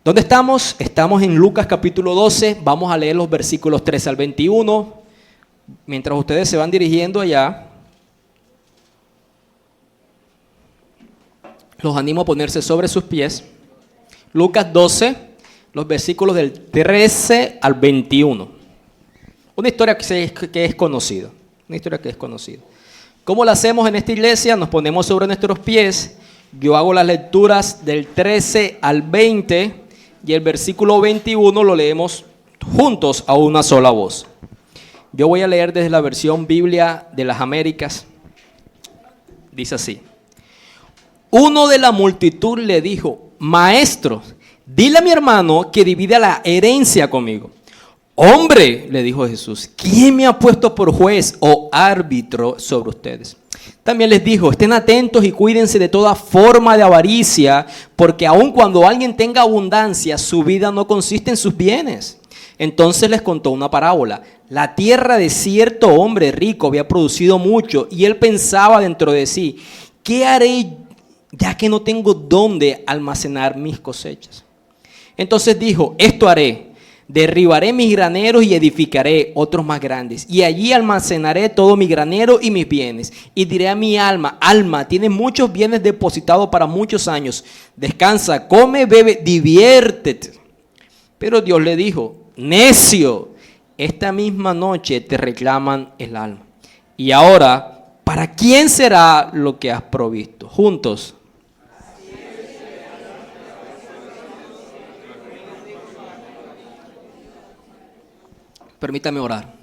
¿Dónde estamos? Estamos en Lucas capítulo 12. Vamos a leer los versículos 13 al 21. Mientras ustedes se van dirigiendo allá, los animo a ponerse sobre sus pies. Lucas 12, los versículos del 13 al 21. Una historia que es conocida. Una historia que es conocida. ¿Cómo la hacemos en esta iglesia? Nos ponemos sobre nuestros pies. Yo hago las lecturas del 13 al 20 y el versículo 21 lo leemos juntos a una sola voz. Yo voy a leer desde la versión Biblia de las Américas. Dice así: uno de la multitud le dijo: Maestro, dile a mi hermano que divida la herencia conmigo. Hombre, le dijo Jesús, ¿quién me ha puesto por juez o árbitro sobre ustedes? También les dijo: estén atentos y cuídense de toda forma de avaricia, porque aun cuando alguien tenga abundancia, su vida no consiste en sus bienes. Entonces les contó una parábola. La tierra de cierto hombre rico había producido mucho, y él pensaba dentro de sí: ¿qué haré ya que no tengo dónde almacenar mis cosechas? Entonces dijo: esto haré. Derribaré mis graneros y edificaré otros más grandes. Y allí almacenaré todo mi granero y mis bienes. Y diré a mi alma: alma, tienes muchos bienes depositados para muchos años. Descansa, come, bebe, diviértete. Pero Dios le dijo: necio, esta misma noche te reclaman el alma. Y ahora, ¿para quién será lo que has provisto? Juntos. Permítame orar.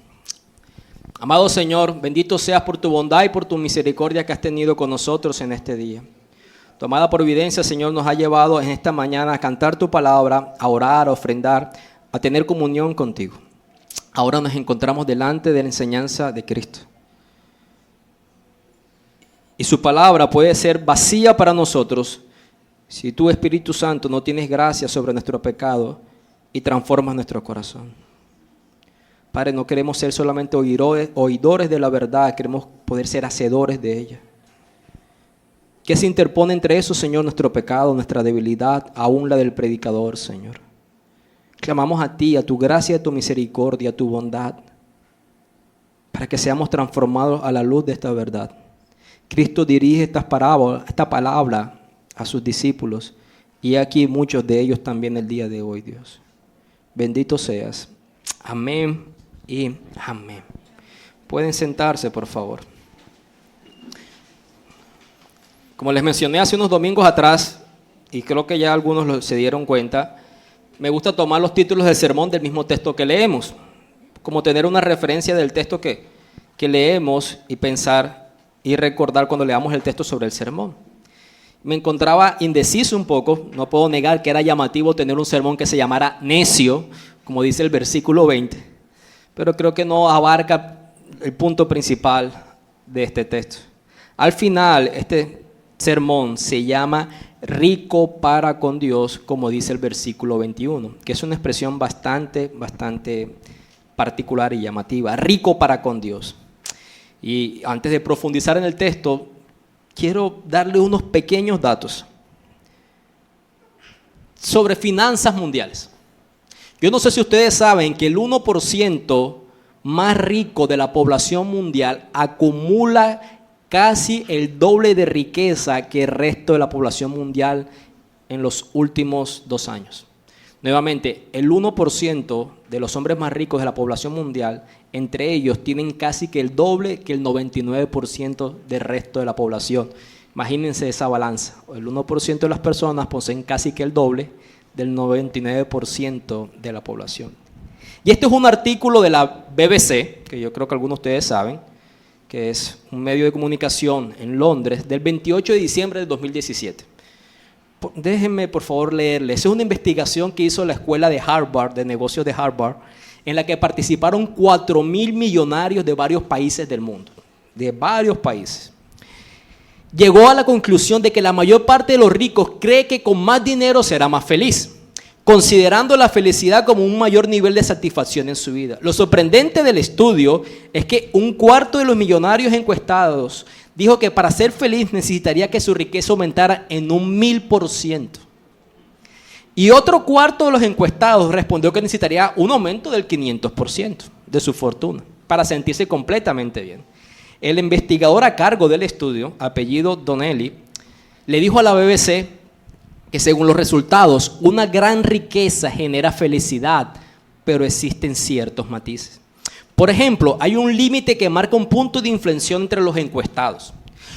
Amado Señor, bendito seas por tu bondad y por tu misericordia que has tenido con nosotros en este día. Tu amada providencia, Señor, nos ha llevado en esta mañana a cantar tu palabra, a orar, a ofrendar, a tener comunión contigo. Ahora nos encontramos delante de la enseñanza de Cristo. Y su palabra puede ser vacía para nosotros si tú, Espíritu Santo, no tienes gracia sobre nuestro pecado y transformas nuestro corazón. Padre, no queremos ser solamente oidores de la verdad, queremos poder ser hacedores de ella. ¿Qué se interpone entre eso, Señor? Nuestro pecado, nuestra debilidad, aún la del predicador, Señor. Clamamos a ti, a tu gracia, a tu misericordia, a tu bondad, para que seamos transformados a la luz de esta verdad. Cristo dirige esta palabra a sus discípulos, y aquí muchos de ellos también el día de hoy, Dios. Bendito seas. Amén y amén. Pueden sentarse, por favor. Como les mencioné hace unos domingos atrás, y creo que ya algunos se dieron cuenta, me gusta tomar los títulos del sermón del mismo texto que leemos, como tener una referencia del texto que leemos y pensar y recordar cuando leamos el texto sobre el sermón. Me encontraba indeciso un poco, no puedo negar que era llamativo tener un sermón que se llamara necio, como dice el versículo 20, pero creo que no abarca el punto principal de este texto. Al final, este sermón se llama rico para con Dios, como dice el versículo 21, que es una expresión bastante particular y llamativa, rico para con Dios. Y antes de profundizar en el texto, quiero darle unos pequeños datos sobre finanzas mundiales. Yo no sé si ustedes saben que el 1% más rico de la población mundial acumula casi el doble de riqueza que el resto de la población mundial en los últimos 2 años. Nuevamente, el 1% de los hombres más ricos de la población mundial, entre ellos tienen casi que el doble que el 99% del resto de la población. Imagínense esa balanza. El 1% de las personas poseen casi que el doble del 99% de la población. Y este es un artículo de la BBC, que yo creo que algunos de ustedes saben, que es un medio de comunicación en Londres, del 28 de diciembre de 2017. Déjenme, por favor, leerles. Es una investigación que hizo la escuela de Harvard, de negocios de Harvard, en la que participaron 4,000 millonarios de varios países del mundo, de varios países. Llegó a la conclusión de que la mayor parte de los ricos cree que con más dinero será más feliz, considerando la felicidad como un mayor nivel de satisfacción en su vida. Lo sorprendente del estudio es que 1/4 de los millonarios encuestados dijo que para ser feliz necesitaría que su riqueza aumentara en 1000%. Y otro cuarto de los encuestados respondió que necesitaría un aumento del 500% de su fortuna para sentirse completamente bien. El investigador a cargo del estudio, apellido Donnelly, le dijo a la BBC que según los resultados, una gran riqueza genera felicidad, pero existen ciertos matices. Por ejemplo, hay un límite que marca un punto de inflexión entre los encuestados.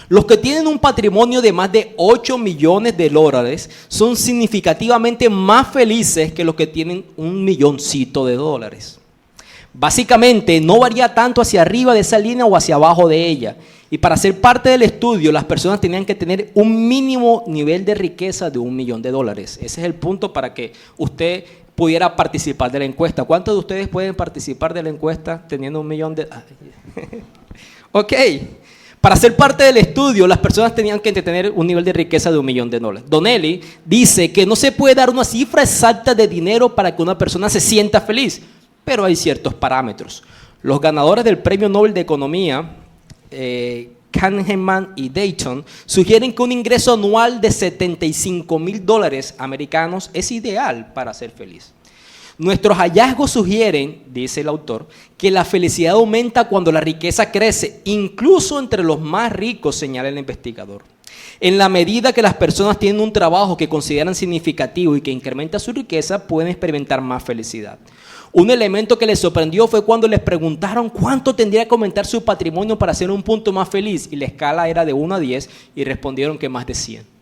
Los que tienen un patrimonio de más de 8 millones de dólares son significativamente más felices que los que tienen un milloncito de dólares. Básicamente, no varía tanto hacia arriba de esa línea o hacia abajo de ella. Y para ser parte del estudio, las personas tenían que tener un mínimo nivel de riqueza de $1 millón. Ese es el punto para que usted pudiera participar de la encuesta. ¿Cuántos de ustedes pueden participar de la encuesta teniendo $1 millón? Ok. Para ser parte del estudio, las personas tenían que tener un nivel de riqueza de $1 millón. Donnelly dice que no se puede dar una cifra exacta de dinero para que una persona se sienta feliz, pero hay ciertos parámetros. Los ganadores del Premio Nobel de Economía, Kahneman y Dayton, sugieren que un ingreso anual de $75,000 americanos es ideal para ser feliz. Nuestros hallazgos sugieren, dice el autor, que la felicidad aumenta cuando la riqueza crece, incluso entre los más ricos, señala el investigador. En la medida que las personas tienen un trabajo que consideran significativo y que incrementa su riqueza, pueden experimentar más felicidad. Un elemento que les sorprendió fue cuando les preguntaron cuánto tendría que aumentar su patrimonio para ser un punto más feliz, y la escala era de 1 a 10 y respondieron que más de 100.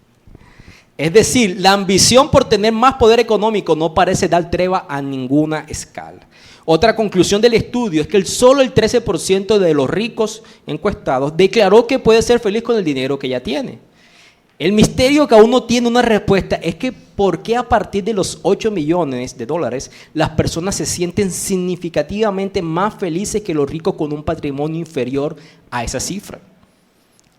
Es decir, la ambición por tener más poder económico no parece dar tregua a ninguna escala. Otra conclusión del estudio es que solo el 13% de los ricos encuestados declaró que puede ser feliz con el dinero que ya tiene. El misterio que aún no tiene una respuesta es que ¿por qué a partir de los 8 millones de dólares las personas se sienten significativamente más felices que los ricos con un patrimonio inferior a esa cifra?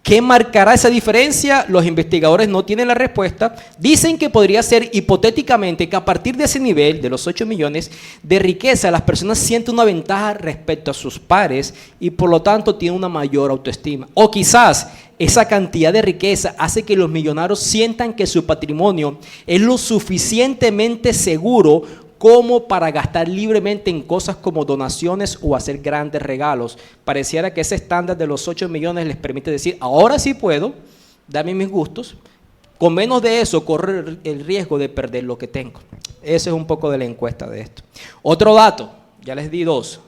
¿Qué marcará esa diferencia? Los investigadores no tienen la respuesta. Dicen que podría ser hipotéticamente que a partir de ese nivel, de los 8 millones de riqueza, las personas sienten una ventaja respecto a sus pares y por lo tanto tienen una mayor autoestima. O quizás esa cantidad de riqueza hace que los millonarios sientan que su patrimonio es lo suficientemente seguro como para gastar libremente en cosas como donaciones o hacer grandes regalos. Pareciera que ese estándar de los 8 millones les permite decir, ahora sí puedo darme mis gustos, con menos de eso corro el riesgo de perder lo que tengo. Ese es un poco de la encuesta de esto. Otro dato, ya les di 2,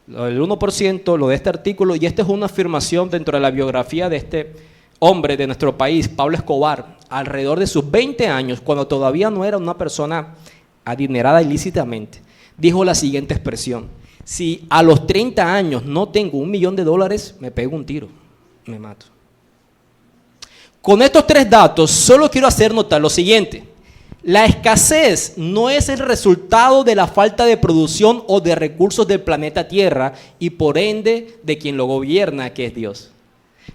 el 1%, lo de este artículo, y esta es una afirmación dentro de la biografía de este hombre de nuestro país, Pablo Escobar, alrededor de sus 20 años, cuando todavía no era una persona adinerada ilícitamente, dijo la siguiente expresión: si a los 30 años no tengo $1 millón, me pego un tiro, me mato. Con estos 3 datos, solo quiero hacer notar lo siguiente: la escasez no es el resultado de la falta de producción o de recursos del planeta Tierra y por ende de quien lo gobierna, que es Dios.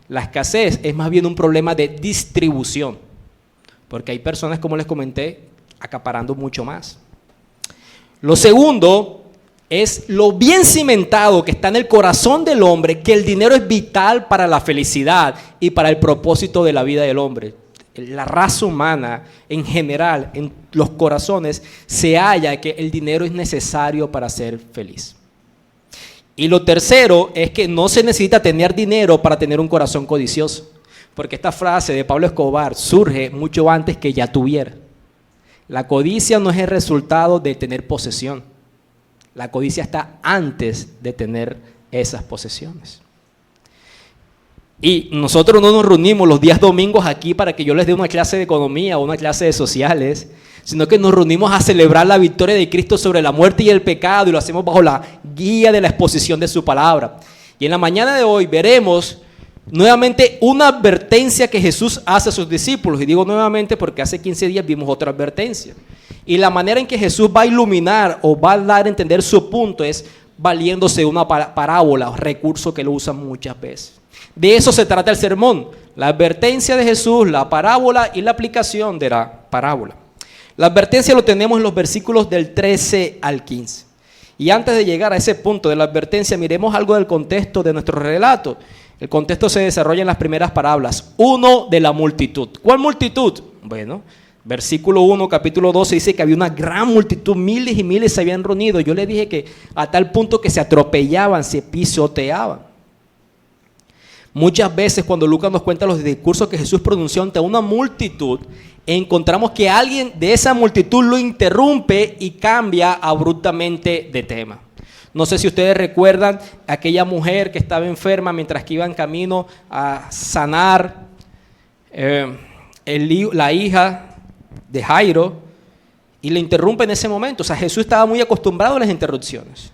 La escasez es más bien un problema de distribución, porque hay personas, como les comenté, acaparando mucho más. Lo segundo es lo bien cimentado que está en el corazón del hombre, que el dinero es vital para la felicidad y para el propósito de la vida del hombre. La raza humana en general, en los corazones, se halla que el dinero es necesario para ser feliz. Y lo tercero es que no se necesita tener dinero para tener un corazón codicioso, porque esta frase de Pablo Escobar surge mucho antes que ya tuviera. La codicia no es el resultado de tener posesión. La codicia está antes de tener esas posesiones. Y nosotros no nos reunimos los días domingos aquí para que yo les dé una clase de economía o una clase de sociales, sino que nos reunimos a celebrar la victoria de Cristo sobre la muerte y el pecado, y lo hacemos bajo la guía de la exposición de su palabra. Y en la mañana de hoy veremos nuevamente una advertencia que Jesús hace a sus discípulos, y digo nuevamente porque hace 15 días vimos otra advertencia, y la manera en que Jesús va a iluminar o va a dar a entender su punto es valiéndose de una parábola, recurso que lo usan muchas veces. De eso se trata el sermón, la advertencia de Jesús, la parábola y la aplicación de la parábola. La advertencia lo tenemos en los versículos del 13 al 15. Y antes de llegar a ese punto de la advertencia, miremos algo del contexto de nuestro relato. El contexto se desarrolla en las primeras parábolas. Uno, de la multitud. ¿Cuál multitud? Bueno, Versículo 1, capítulo 12, dice que había una gran multitud, miles y miles se habían reunido. Yo le dije que a tal punto que se atropellaban, se pisoteaban. Muchas veces cuando Lucas nos cuenta los discursos que Jesús pronunció ante una multitud, encontramos que alguien de esa multitud lo interrumpe y cambia abruptamente de tema. No sé si ustedes recuerdan aquella mujer que estaba enferma mientras que iba en camino a sanar la hija de Jairo, y le interrumpe en ese momento. O sea, Jesús estaba muy acostumbrado a las interrupciones.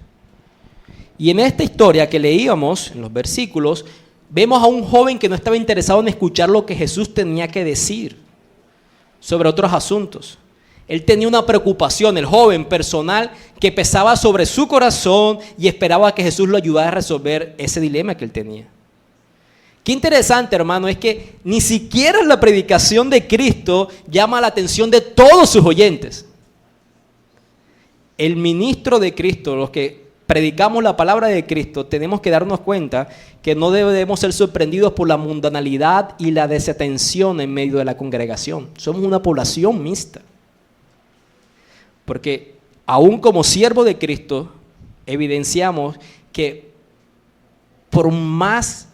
Y en esta historia que leíamos, en los versículos, vemos a un joven que no estaba interesado en escuchar lo que Jesús tenía que decir sobre otros asuntos. Él tenía una preocupación, el joven personal, que pesaba sobre su corazón y esperaba que Jesús lo ayudara a resolver ese dilema que él tenía. Qué interesante, hermano, es que ni siquiera la predicación de Cristo llama la atención de todos sus oyentes. El ministro de Cristo, los que predicamos la palabra de Cristo, tenemos que darnos cuenta que no debemos ser sorprendidos por la mundanalidad y la desatención en medio de la congregación. Somos una población mixta. Porque aún como siervo de Cristo, evidenciamos que por más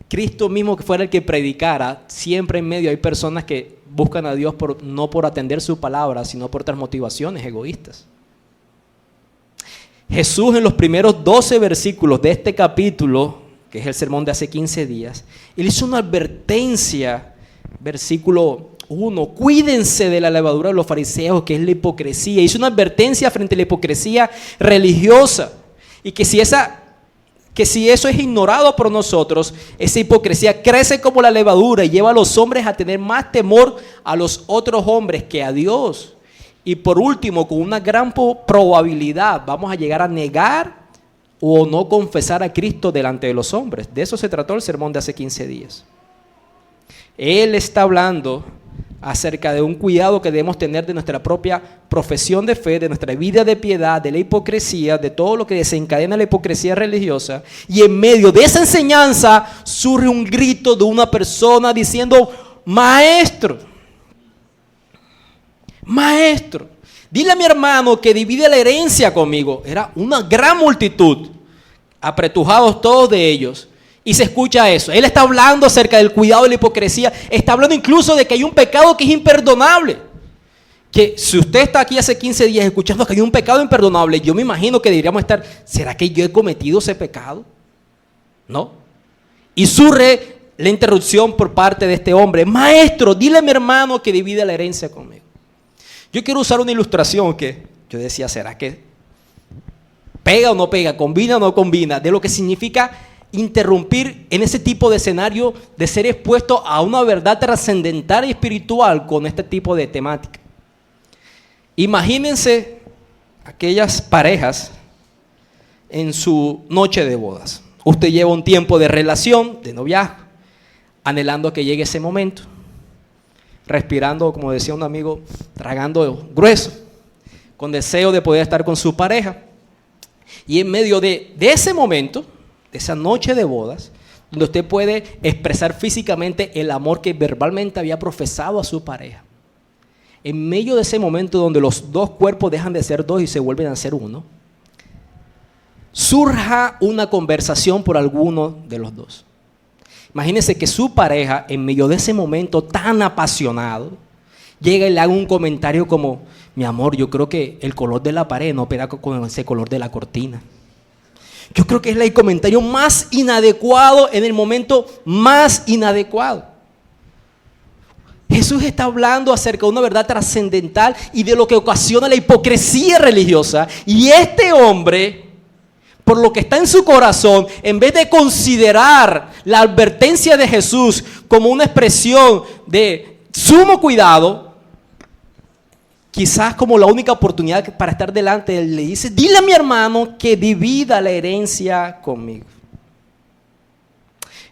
Cristo mismo que fuera el que predicara, siempre en medio hay personas que buscan a Dios no por atender su palabra, sino por otras motivaciones egoístas. Jesús en los primeros 12 versículos de este capítulo, que es el sermón de hace 15 días, él hizo una advertencia, versículo 1, cuídense de la levadura de los fariseos, que es la hipocresía. Hizo una advertencia frente a la hipocresía religiosa, y que si eso es ignorado por nosotros, esa hipocresía crece como la levadura y lleva a los hombres a tener más temor a los otros hombres que a Dios. Y por último, con una gran probabilidad vamos a llegar a negar o no confesar a Cristo delante de los hombres. De eso se trató el sermón de hace 15 días. Él está hablando acerca de un cuidado que debemos tener de nuestra propia profesión de fe, de nuestra vida de piedad, de la hipocresía, de todo lo que desencadena la hipocresía religiosa. Y en medio de esa enseñanza surge un grito de una persona diciendo: maestro, maestro, dile a mi hermano que divide la herencia conmigo. Era una gran multitud, apretujados todos de ellos. Y se escucha eso. Él está hablando acerca del cuidado de la hipocresía. Está hablando incluso de que hay un pecado que es imperdonable. Que si usted está aquí hace 15 días escuchando que hay un pecado imperdonable, yo me imagino que deberíamos estar: ¿será que yo he cometido ese pecado? ¿No? Y surge la interrupción por parte de este hombre: maestro, dile a mi hermano que divide la herencia conmigo. Yo quiero usar una ilustración que yo decía: ¿será que pega o no pega? ¿Combina o no combina? De lo que significa interrumpir en ese tipo de escenario, de ser expuesto a una verdad trascendental y espiritual con este tipo de temática. Imagínense aquellas parejas en su noche de bodas. Usted lleva un tiempo de relación, de noviazgo, anhelando que llegue ese momento, respirando, como decía un amigo, tragando grueso, con deseo de poder estar con su pareja. Y en medio de ese momento, de esa noche de bodas, donde usted puede expresar físicamente el amor que verbalmente había profesado a su pareja, en medio de ese momento donde los dos cuerpos dejan de ser dos y se vuelven a ser uno, surja una conversación por alguno de los dos. Imagínense que su pareja, en medio de ese momento tan apasionado, llega y le haga un comentario como: mi amor, yo creo que el color de la pared no pega con ese color de la cortina. Yo creo que es el comentario más inadecuado en el momento más inadecuado. Jesús está hablando acerca de una verdad trascendental y de lo que ocasiona la hipocresía religiosa. Y este hombre, por lo que está en su corazón, en vez de considerar la advertencia de Jesús como una expresión de sumo cuidado, quizás como la única oportunidad para estar delante de él, le dice: dile a mi hermano que divida la herencia conmigo.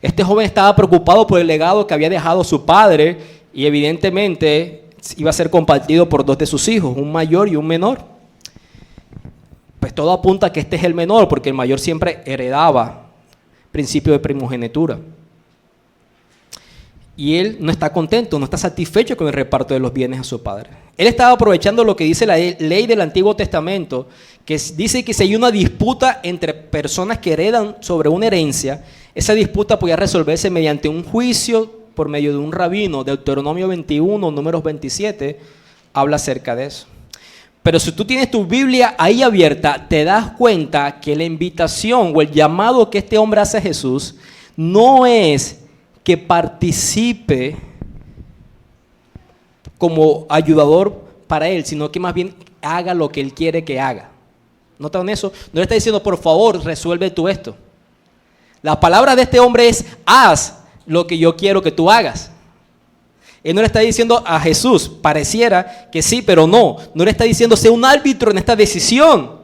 Este joven estaba preocupado por el legado que había dejado su padre, y evidentemente iba a ser compartido por dos de sus hijos, un mayor y un menor. Pues todo apunta a que este es el menor, porque el mayor siempre heredaba principio de primogenitura. Y él no está contento, no está satisfecho con el reparto de los bienes a su padre. Él estaba aprovechando lo que dice la ley del Antiguo Testamento, que dice que si hay una disputa entre personas que heredan sobre una herencia, esa disputa podía resolverse mediante un juicio por medio de un rabino. Deuteronomio 21, números 27, habla acerca de eso. Pero si tú tienes tu Biblia ahí abierta, te das cuenta que la invitación o el llamado que este hombre hace a Jesús no es que participe como ayudador para él, sino que más bien haga lo que él quiere que haga. ¿Notan eso? No le está diciendo, por favor, resuelve tú esto. La palabra de este hombre es, haz lo que yo quiero que tú hagas. Él no le está diciendo a Jesús, pareciera que sí, pero no. No le está diciendo, sé un árbitro en esta decisión.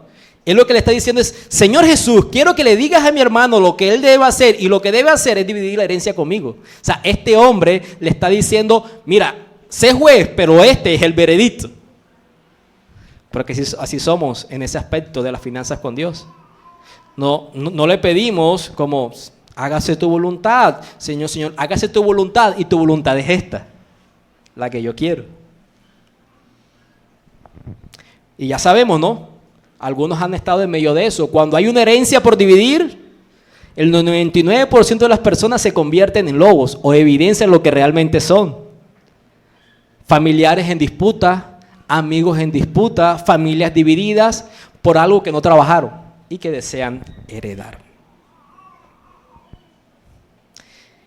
Él lo que le está diciendo es, Señor Jesús, quiero que le digas a mi hermano lo que él debe hacer, y lo que debe hacer es dividir la herencia conmigo. O sea, este hombre le está diciendo, mira, sé juez, pero este es el veredicto. Porque así somos en ese aspecto de las finanzas con Dios. No le pedimos como, hágase tu voluntad, Señor, hágase tu voluntad, y tu voluntad es esta, la que yo quiero. Y ya sabemos, ¿no? Algunos han estado en medio de eso. Cuando hay una herencia por dividir, el 99% de las personas se convierten en lobos o evidencian lo que realmente son. Familiares en disputa, amigos en disputa, familias divididas por algo que no trabajaron y que desean heredar.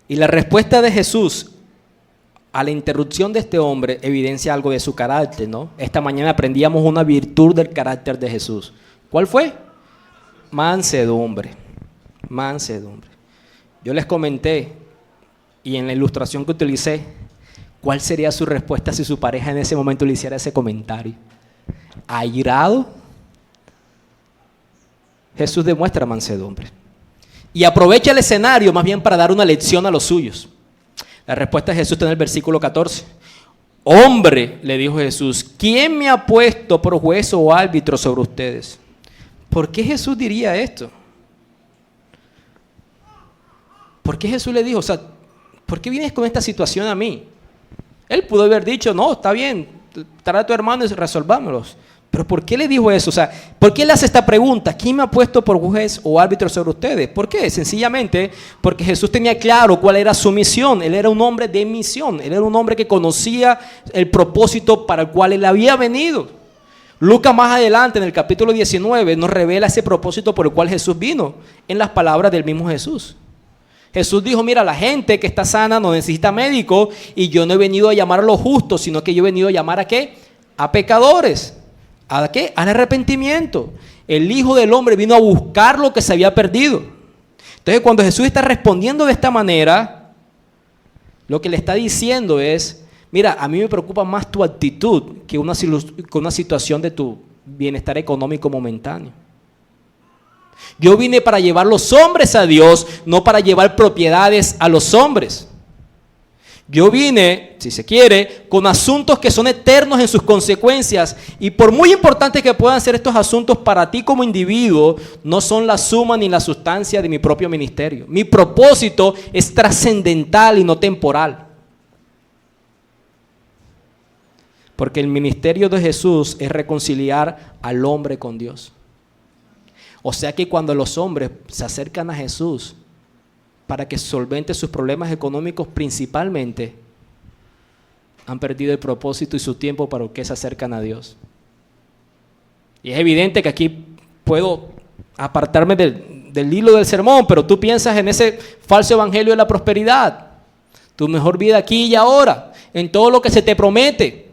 Y la respuesta de Jesús a la interrupción de este hombre evidencia algo de su carácter, ¿no? Esta mañana aprendíamos una virtud del carácter de Jesús. ¿Cuál fue? Mansedumbre. Mansedumbre. Yo les comenté, y en la ilustración que utilicé, ¿cuál sería su respuesta si su pareja en ese momento le hiciera ese comentario? ¿Airado? Jesús demuestra mansedumbre. Y aprovecha el escenario más bien para dar una lección a los suyos. La respuesta de Jesús está en el versículo 14. Hombre, le dijo Jesús, ¿quién me ha puesto por juez o árbitro sobre ustedes? ¿Por qué Jesús diría esto? ¿Por qué Jesús le dijo, ¿por qué vienes con esta situación a mí? Él pudo haber dicho, no, está bien, trae a tu hermano y resolvámoslos. Pero ¿por qué le dijo eso? ¿Por qué le hace esta pregunta? ¿Quién me ha puesto por juez o árbitro sobre ustedes? ¿Por qué? Sencillamente porque Jesús tenía claro cuál era su misión. Él era un hombre de misión. Él era un hombre que conocía el propósito para el cual él había venido. Lucas más adelante, en el capítulo 19, nos revela ese propósito por el cual Jesús vino, en las palabras del mismo Jesús. Jesús dijo, mira, la gente que está sana no necesita médico, y yo no he venido a llamar a los justos, sino que yo he venido a llamar ¿a qué? A pecadores. ¿A qué? Al arrepentimiento. El Hijo del Hombre vino a buscar lo que se había perdido. Entonces, cuando Jesús está respondiendo de esta manera, lo que le está diciendo es, mira, a mí me preocupa más tu actitud que una situación de tu bienestar económico momentáneo. Yo vine para llevar los hombres a Dios, no para llevar propiedades a los hombres. Yo vine, si se quiere, con asuntos que son eternos en sus consecuencias, y por muy importantes que puedan ser estos asuntos para ti como individuo, no son la suma ni la sustancia de mi propio ministerio. Mi propósito es trascendental y no temporal. Porque el ministerio de Jesús es reconciliar al hombre con Dios. O sea que cuando los hombres se acercan a Jesús para que solvente sus problemas económicos principalmente, han perdido el propósito y su tiempo para que se acercan a Dios. Y es evidente que aquí puedo apartarme del hilo del sermón, pero tú piensas en ese falso evangelio de la prosperidad, tu mejor vida aquí y ahora, en todo lo que se te promete.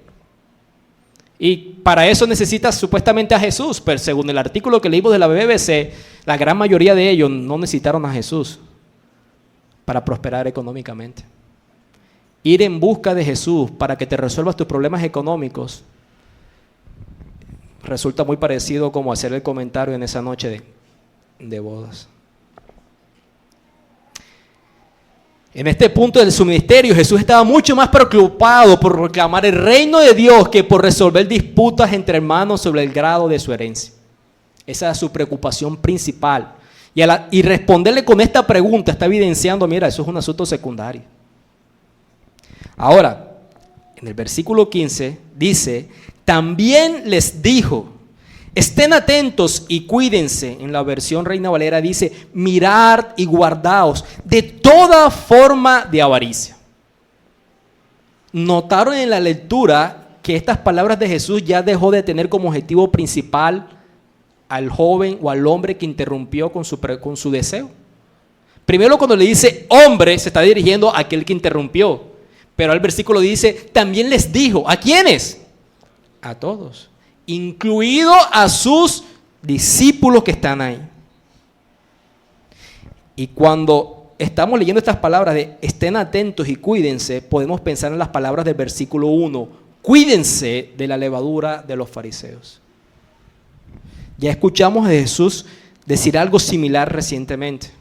Y para eso necesitas supuestamente a Jesús, pero según el artículo que leímos de la BBC, la gran mayoría de ellos no necesitaron a Jesús para prosperar económicamente. Ir en busca de Jesús para que te resuelvas tus problemas económicos resulta muy parecido como hacer el comentario en esa noche de bodas. En este punto de su ministerio, Jesús estaba mucho más preocupado por reclamar el reino de Dios que por resolver disputas entre hermanos sobre el grado de su herencia. Esa es su preocupación principal. Y responderle con esta pregunta está evidenciando, mira, eso es un asunto secundario. Ahora, en el versículo 15 dice, también les dijo, estén atentos y cuídense. En la versión Reina Valera dice, mirad y guardaos de toda forma de avaricia. Notaron en la lectura que estas palabras de Jesús ya dejó de tener como objetivo principal al joven o al hombre que interrumpió con su deseo. Primero, cuando le dice hombre, se está dirigiendo a aquel que interrumpió. Pero el versículo dice, también les dijo, ¿a quiénes? A todos, incluido a sus discípulos que están ahí. Y cuando estamos leyendo estas palabras de estén atentos y cuídense, podemos pensar en las palabras del versículo 1, cuídense de la levadura de los fariseos. Ya escuchamos a Jesús decir algo similar recientemente.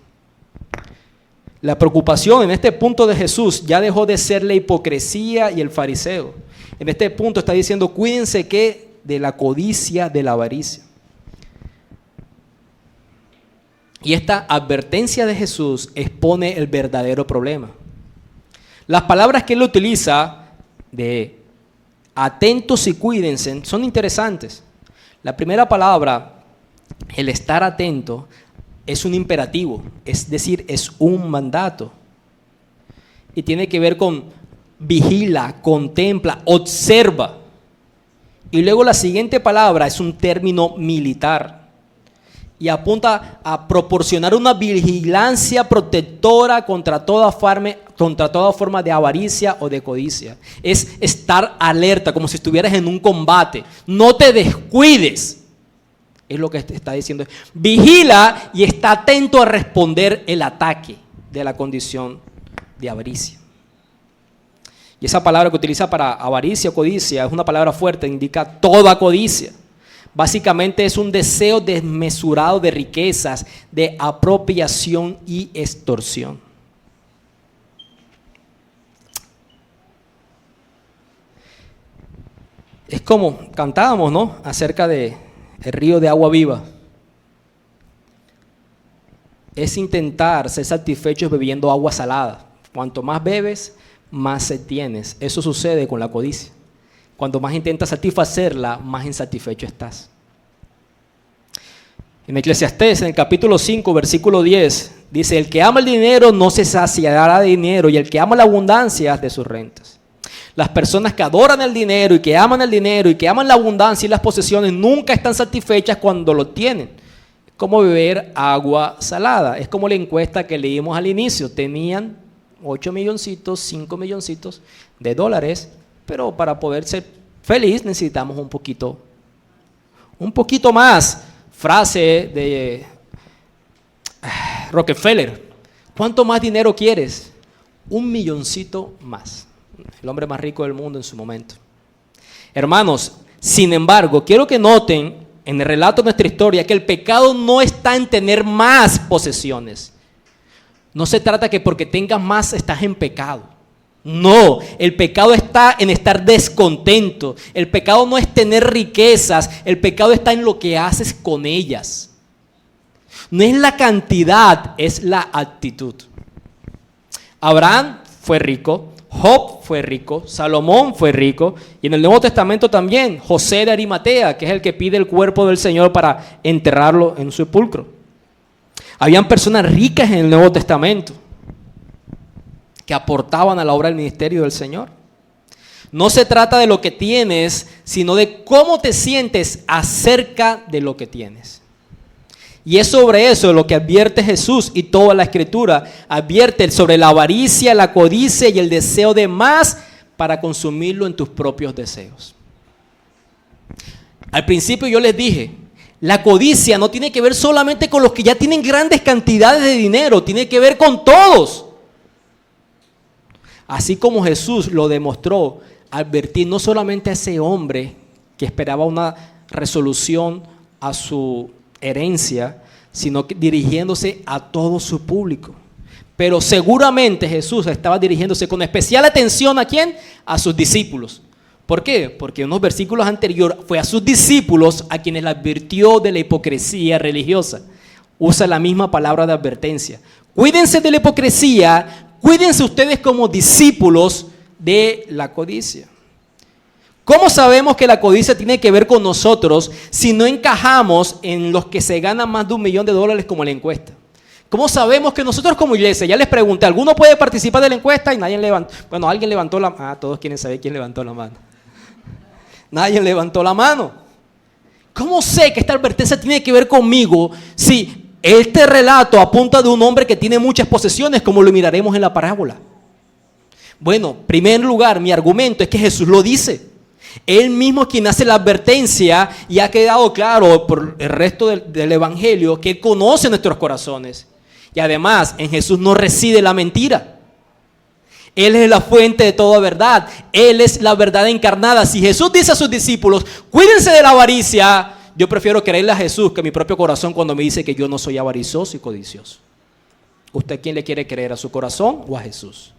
La preocupación en este punto de Jesús ya dejó de ser la hipocresía y el fariseo. En este punto está diciendo, cuídense que de la codicia, de la avaricia. Y esta advertencia de Jesús expone el verdadero problema. Las palabras que él utiliza de atentos y cuídense son interesantes. La primera palabra, el estar atento, es un imperativo, es decir, es un mandato. Y tiene que ver con vigila, contempla, observa. Y luego la siguiente palabra es un término militar y apunta a proporcionar una vigilancia protectora contra toda forma de avaricia o de codicia. Es estar alerta, como si estuvieras en un combate. No te descuides. Es lo que está diciendo. Vigila y está atento a responder el ataque de la condición de avaricia. Y esa palabra que utiliza para avaricia o codicia es una palabra fuerte, indica toda codicia. Básicamente es un deseo desmesurado de riquezas, de apropiación y extorsión. Es como cantábamos, ¿no? Acerca de el río de agua viva. Es intentar ser satisfechos bebiendo agua salada. Cuanto más bebes, más sed tienes. Eso sucede con la codicia. Cuanto más intentas satisfacerla, más insatisfecho estás. En Eclesiastés, en el capítulo 5, versículo 10, dice, el que ama el dinero no se saciará de dinero, y el que ama la abundancia de sus rentas. Las personas que adoran el dinero y que aman el dinero y que aman la abundancia y las posesiones nunca están satisfechas cuando lo tienen. Es como beber agua salada. Es como la encuesta que leímos al inicio. Tenían 8 milloncitos, 5 milloncitos de dólares, pero para poder ser feliz necesitamos un poquito más. Frase de Rockefeller. ¿Cuánto más dinero quieres? 1 milloncito más. El hombre más rico del mundo en su momento. Hermanos, sin embargo, quiero que noten en el relato de nuestra historia que el pecado no está en tener más posesiones. No se trata que porque tengas más estás en pecado. No, el pecado está en estar descontento. El pecado no es tener riquezas, el pecado está en lo que haces con ellas. No es la cantidad, es la actitud. Abraham fue rico, Job fue rico, Salomón fue rico, y en el Nuevo Testamento también José de Arimatea, que es el que pide el cuerpo del Señor para enterrarlo en un sepulcro. Habían personas ricas en el Nuevo Testamento que aportaban a la obra del ministerio del Señor. No se trata de lo que tienes, sino de cómo te sientes acerca de lo que tienes. Y es sobre eso lo que advierte Jesús y toda la Escritura. Advierte sobre la avaricia, la codicia y el deseo de más para consumirlo en tus propios deseos. Al principio yo les dije, la codicia no tiene que ver solamente con los que ya tienen grandes cantidades de dinero, tiene que ver con todos. Así como Jesús lo demostró, advertir no solamente a ese hombre que esperaba una resolución a su herencia, sino que dirigiéndose a todo su público. Pero seguramente Jesús estaba dirigiéndose con especial atención ¿a quién? A sus discípulos. ¿Por qué? Porque en unos versículos anteriores fue a sus discípulos a quienes le advirtió de la hipocresía religiosa. Usa la misma palabra de advertencia. Cuídense de la hipocresía, cuídense ustedes como discípulos de la codicia. ¿Cómo sabemos que la codicia tiene que ver con nosotros si no encajamos en los que se ganan más de $1.000.000 como la encuesta? ¿Cómo sabemos que nosotros como iglesia, ya les pregunté, ¿alguno puede participar de la encuesta? Y nadie levantó. Bueno, alguien levantó la mano. Todos quieren saber quién levantó la mano. Nadie levantó la mano. ¿Cómo sé que esta advertencia tiene que ver conmigo si este relato apunta de un hombre que tiene muchas posesiones, como lo miraremos en la parábola? Bueno, en primer lugar, mi argumento es que Jesús lo dice. Él mismo es quien hace la advertencia y ha quedado claro por el resto del Evangelio que Él conoce nuestros corazones. Y además, en Jesús no reside la mentira. Él es la fuente de toda verdad. Él es la verdad encarnada. Si Jesús dice a sus discípulos, cuídense de la avaricia, yo prefiero creerle a Jesús que a mi propio corazón cuando me dice que yo no soy avaricioso y codicioso. ¿Usted quién le quiere creer, a su corazón o a Jesús?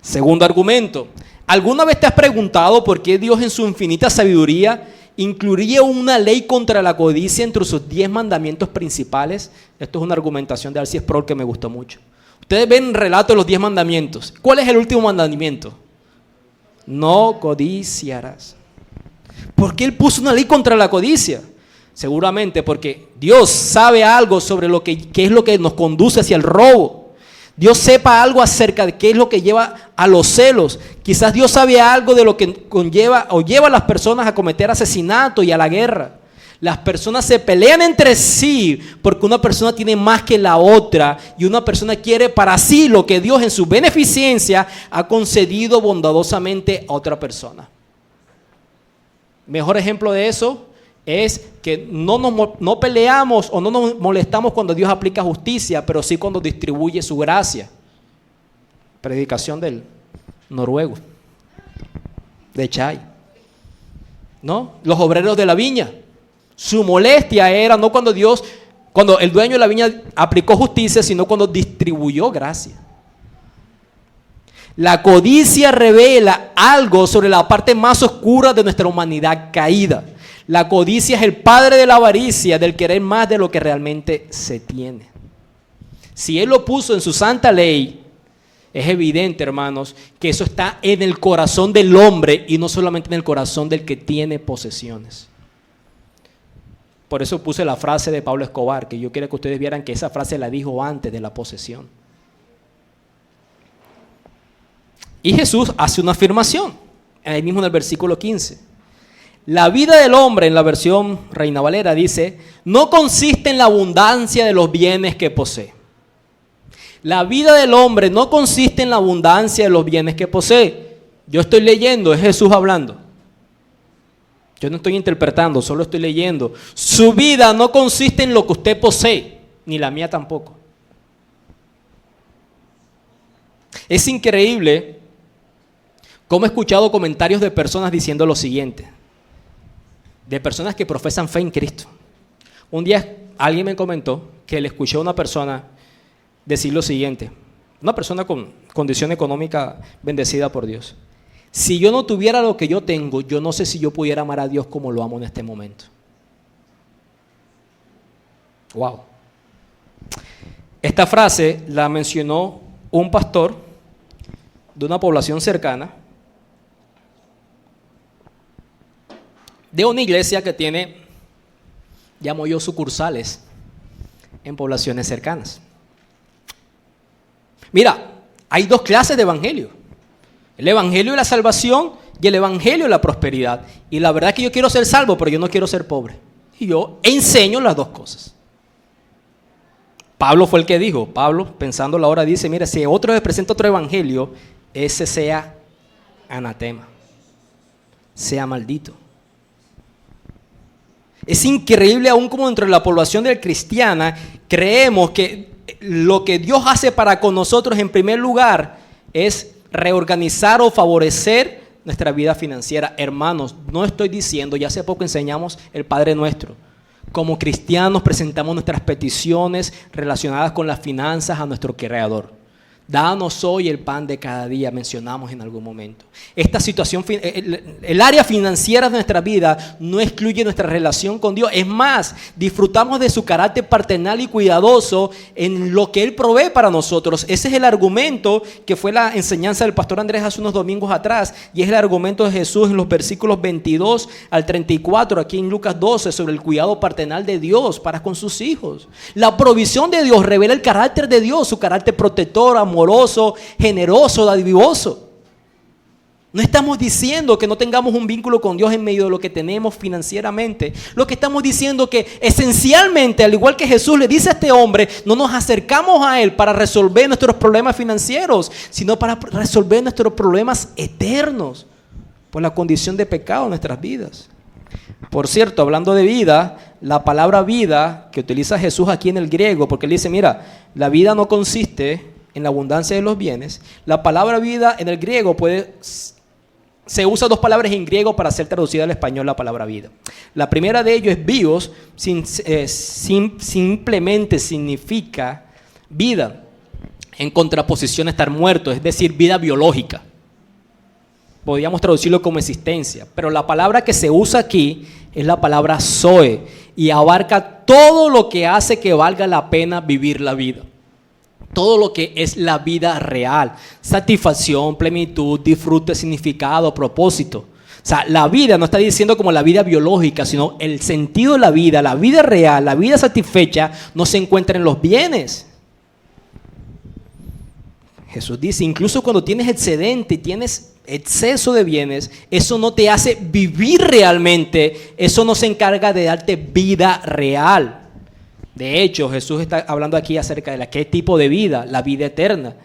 Segundo argumento. ¿Alguna vez te has preguntado por qué Dios en su infinita sabiduría incluiría una ley contra la codicia entre sus 10 mandamientos principales? Esto es una argumentación de R.C. Sproul que me gustó mucho. Ustedes ven el relato de los 10 mandamientos. ¿Cuál es el último mandamiento? No codiciarás. ¿Por qué Él puso una ley contra la codicia? Seguramente porque Dios sabe algo sobre qué es lo que nos conduce hacia el robo. Dios sepa algo acerca de qué es lo que lleva a los celos. Quizás Dios sabe algo de lo que conlleva o lleva a las personas a cometer asesinato y a la guerra. Las personas se pelean entre sí porque una persona tiene más que la otra y una persona quiere para sí lo que Dios en su beneficencia ha concedido bondadosamente a otra persona. Mejor ejemplo de eso es que no peleamos o no nos molestamos cuando Dios aplica justicia, pero sí cuando distribuye su gracia. Predicación del noruego, de Chay. ¿No? Los obreros de la viña. Su molestia era no cuando el dueño de la viña aplicó justicia, sino cuando distribuyó gracia. La codicia revela algo sobre la parte más oscura de nuestra humanidad caída. La codicia es el padre de la avaricia, del querer más de lo que realmente se tiene. Si Él lo puso en su santa ley, es evidente, hermanos, que eso está en el corazón del hombre y no solamente en el corazón del que tiene posesiones. Por eso puse la frase de Pablo Escobar, que yo quiero que ustedes vieran que esa frase la dijo antes de la posesión. Y Jesús hace una afirmación, ahí mismo en el versículo 15. La vida del hombre, en la versión Reina Valera, dice, no consiste en la abundancia de los bienes que posee. La vida del hombre no consiste en la abundancia de los bienes que posee. Yo estoy leyendo, es Jesús hablando. Yo no estoy interpretando, solo estoy leyendo. Su vida no consiste en lo que usted posee, ni la mía tampoco. Es increíble cómo he escuchado comentarios de personas diciendo lo siguiente. De personas que profesan fe en Cristo. Un día alguien me comentó que le escuchó a una persona decir lo siguiente. Una persona con condición económica bendecida por Dios. Si yo no tuviera lo que yo tengo, yo no sé si yo pudiera amar a Dios como lo amo en este momento. Wow. Esta frase la mencionó un pastor de una población cercana, de una iglesia que tiene, llamo yo, sucursales en poblaciones cercanas. Mira, hay dos clases de evangelio. El evangelio de la salvación y el evangelio de la prosperidad. Y la verdad es que yo quiero ser salvo, pero yo no quiero ser pobre. Y yo enseño las dos cosas. Pablo fue el que dijo, Pablo, pensando la hora, dice, mira, si otro les presenta otro evangelio, ese sea anatema, sea maldito. Es increíble aún como dentro de la población del cristiana creemos que lo que Dios hace para con nosotros en primer lugar es reorganizar o favorecer nuestra vida financiera. Hermanos, no estoy diciendo, ya hace poco enseñamos el Padre Nuestro. Como cristianos presentamos nuestras peticiones relacionadas con las finanzas a nuestro Creador. Danos hoy el pan de cada día, mencionamos en algún momento. Esta situación, el área financiera de nuestra vida no excluye nuestra relación con Dios. Es más, disfrutamos de su carácter paternal y cuidadoso en lo que Él provee para nosotros. Ese es el argumento que fue la enseñanza del pastor Andrés hace unos domingos atrás, y es el argumento de Jesús en los versículos 22 al 34, aquí en Lucas 12, sobre el cuidado paternal de Dios para con sus hijos. La provisión de Dios revela el carácter de Dios, su carácter protector, amoroso, generoso, dadivoso. No estamos diciendo que no tengamos un vínculo con Dios en medio de lo que tenemos financieramente. Lo que estamos diciendo que esencialmente, al igual que Jesús le dice a este hombre, no nos acercamos a Él para resolver nuestros problemas financieros, sino para resolver nuestros problemas eternos por la condición de pecado en nuestras vidas. Por cierto, hablando de vida, la palabra vida que utiliza Jesús aquí en el griego, porque Él dice, mira, la vida no consiste en la abundancia de los bienes. La palabra vida en el griego se usa dos palabras en griego para ser traducida al español la palabra vida. La primera de ellos es bios, simplemente significa vida, en contraposición a estar muerto, es decir, vida biológica. Podríamos traducirlo como existencia, pero la palabra que se usa aquí es la palabra zoe y abarca todo lo que hace que valga la pena vivir la vida. Todo lo que es la vida real, satisfacción, plenitud, disfrute, significado, propósito. O sea, la vida no está diciendo como la vida biológica, sino el sentido de la vida real, la vida satisfecha no se encuentra en los bienes. Jesús dice, incluso cuando tienes excedente y tienes exceso de bienes, eso no te hace vivir realmente, eso no se encarga de darte vida real. De hecho, Jesús está hablando aquí acerca de qué tipo de vida, la vida eterna.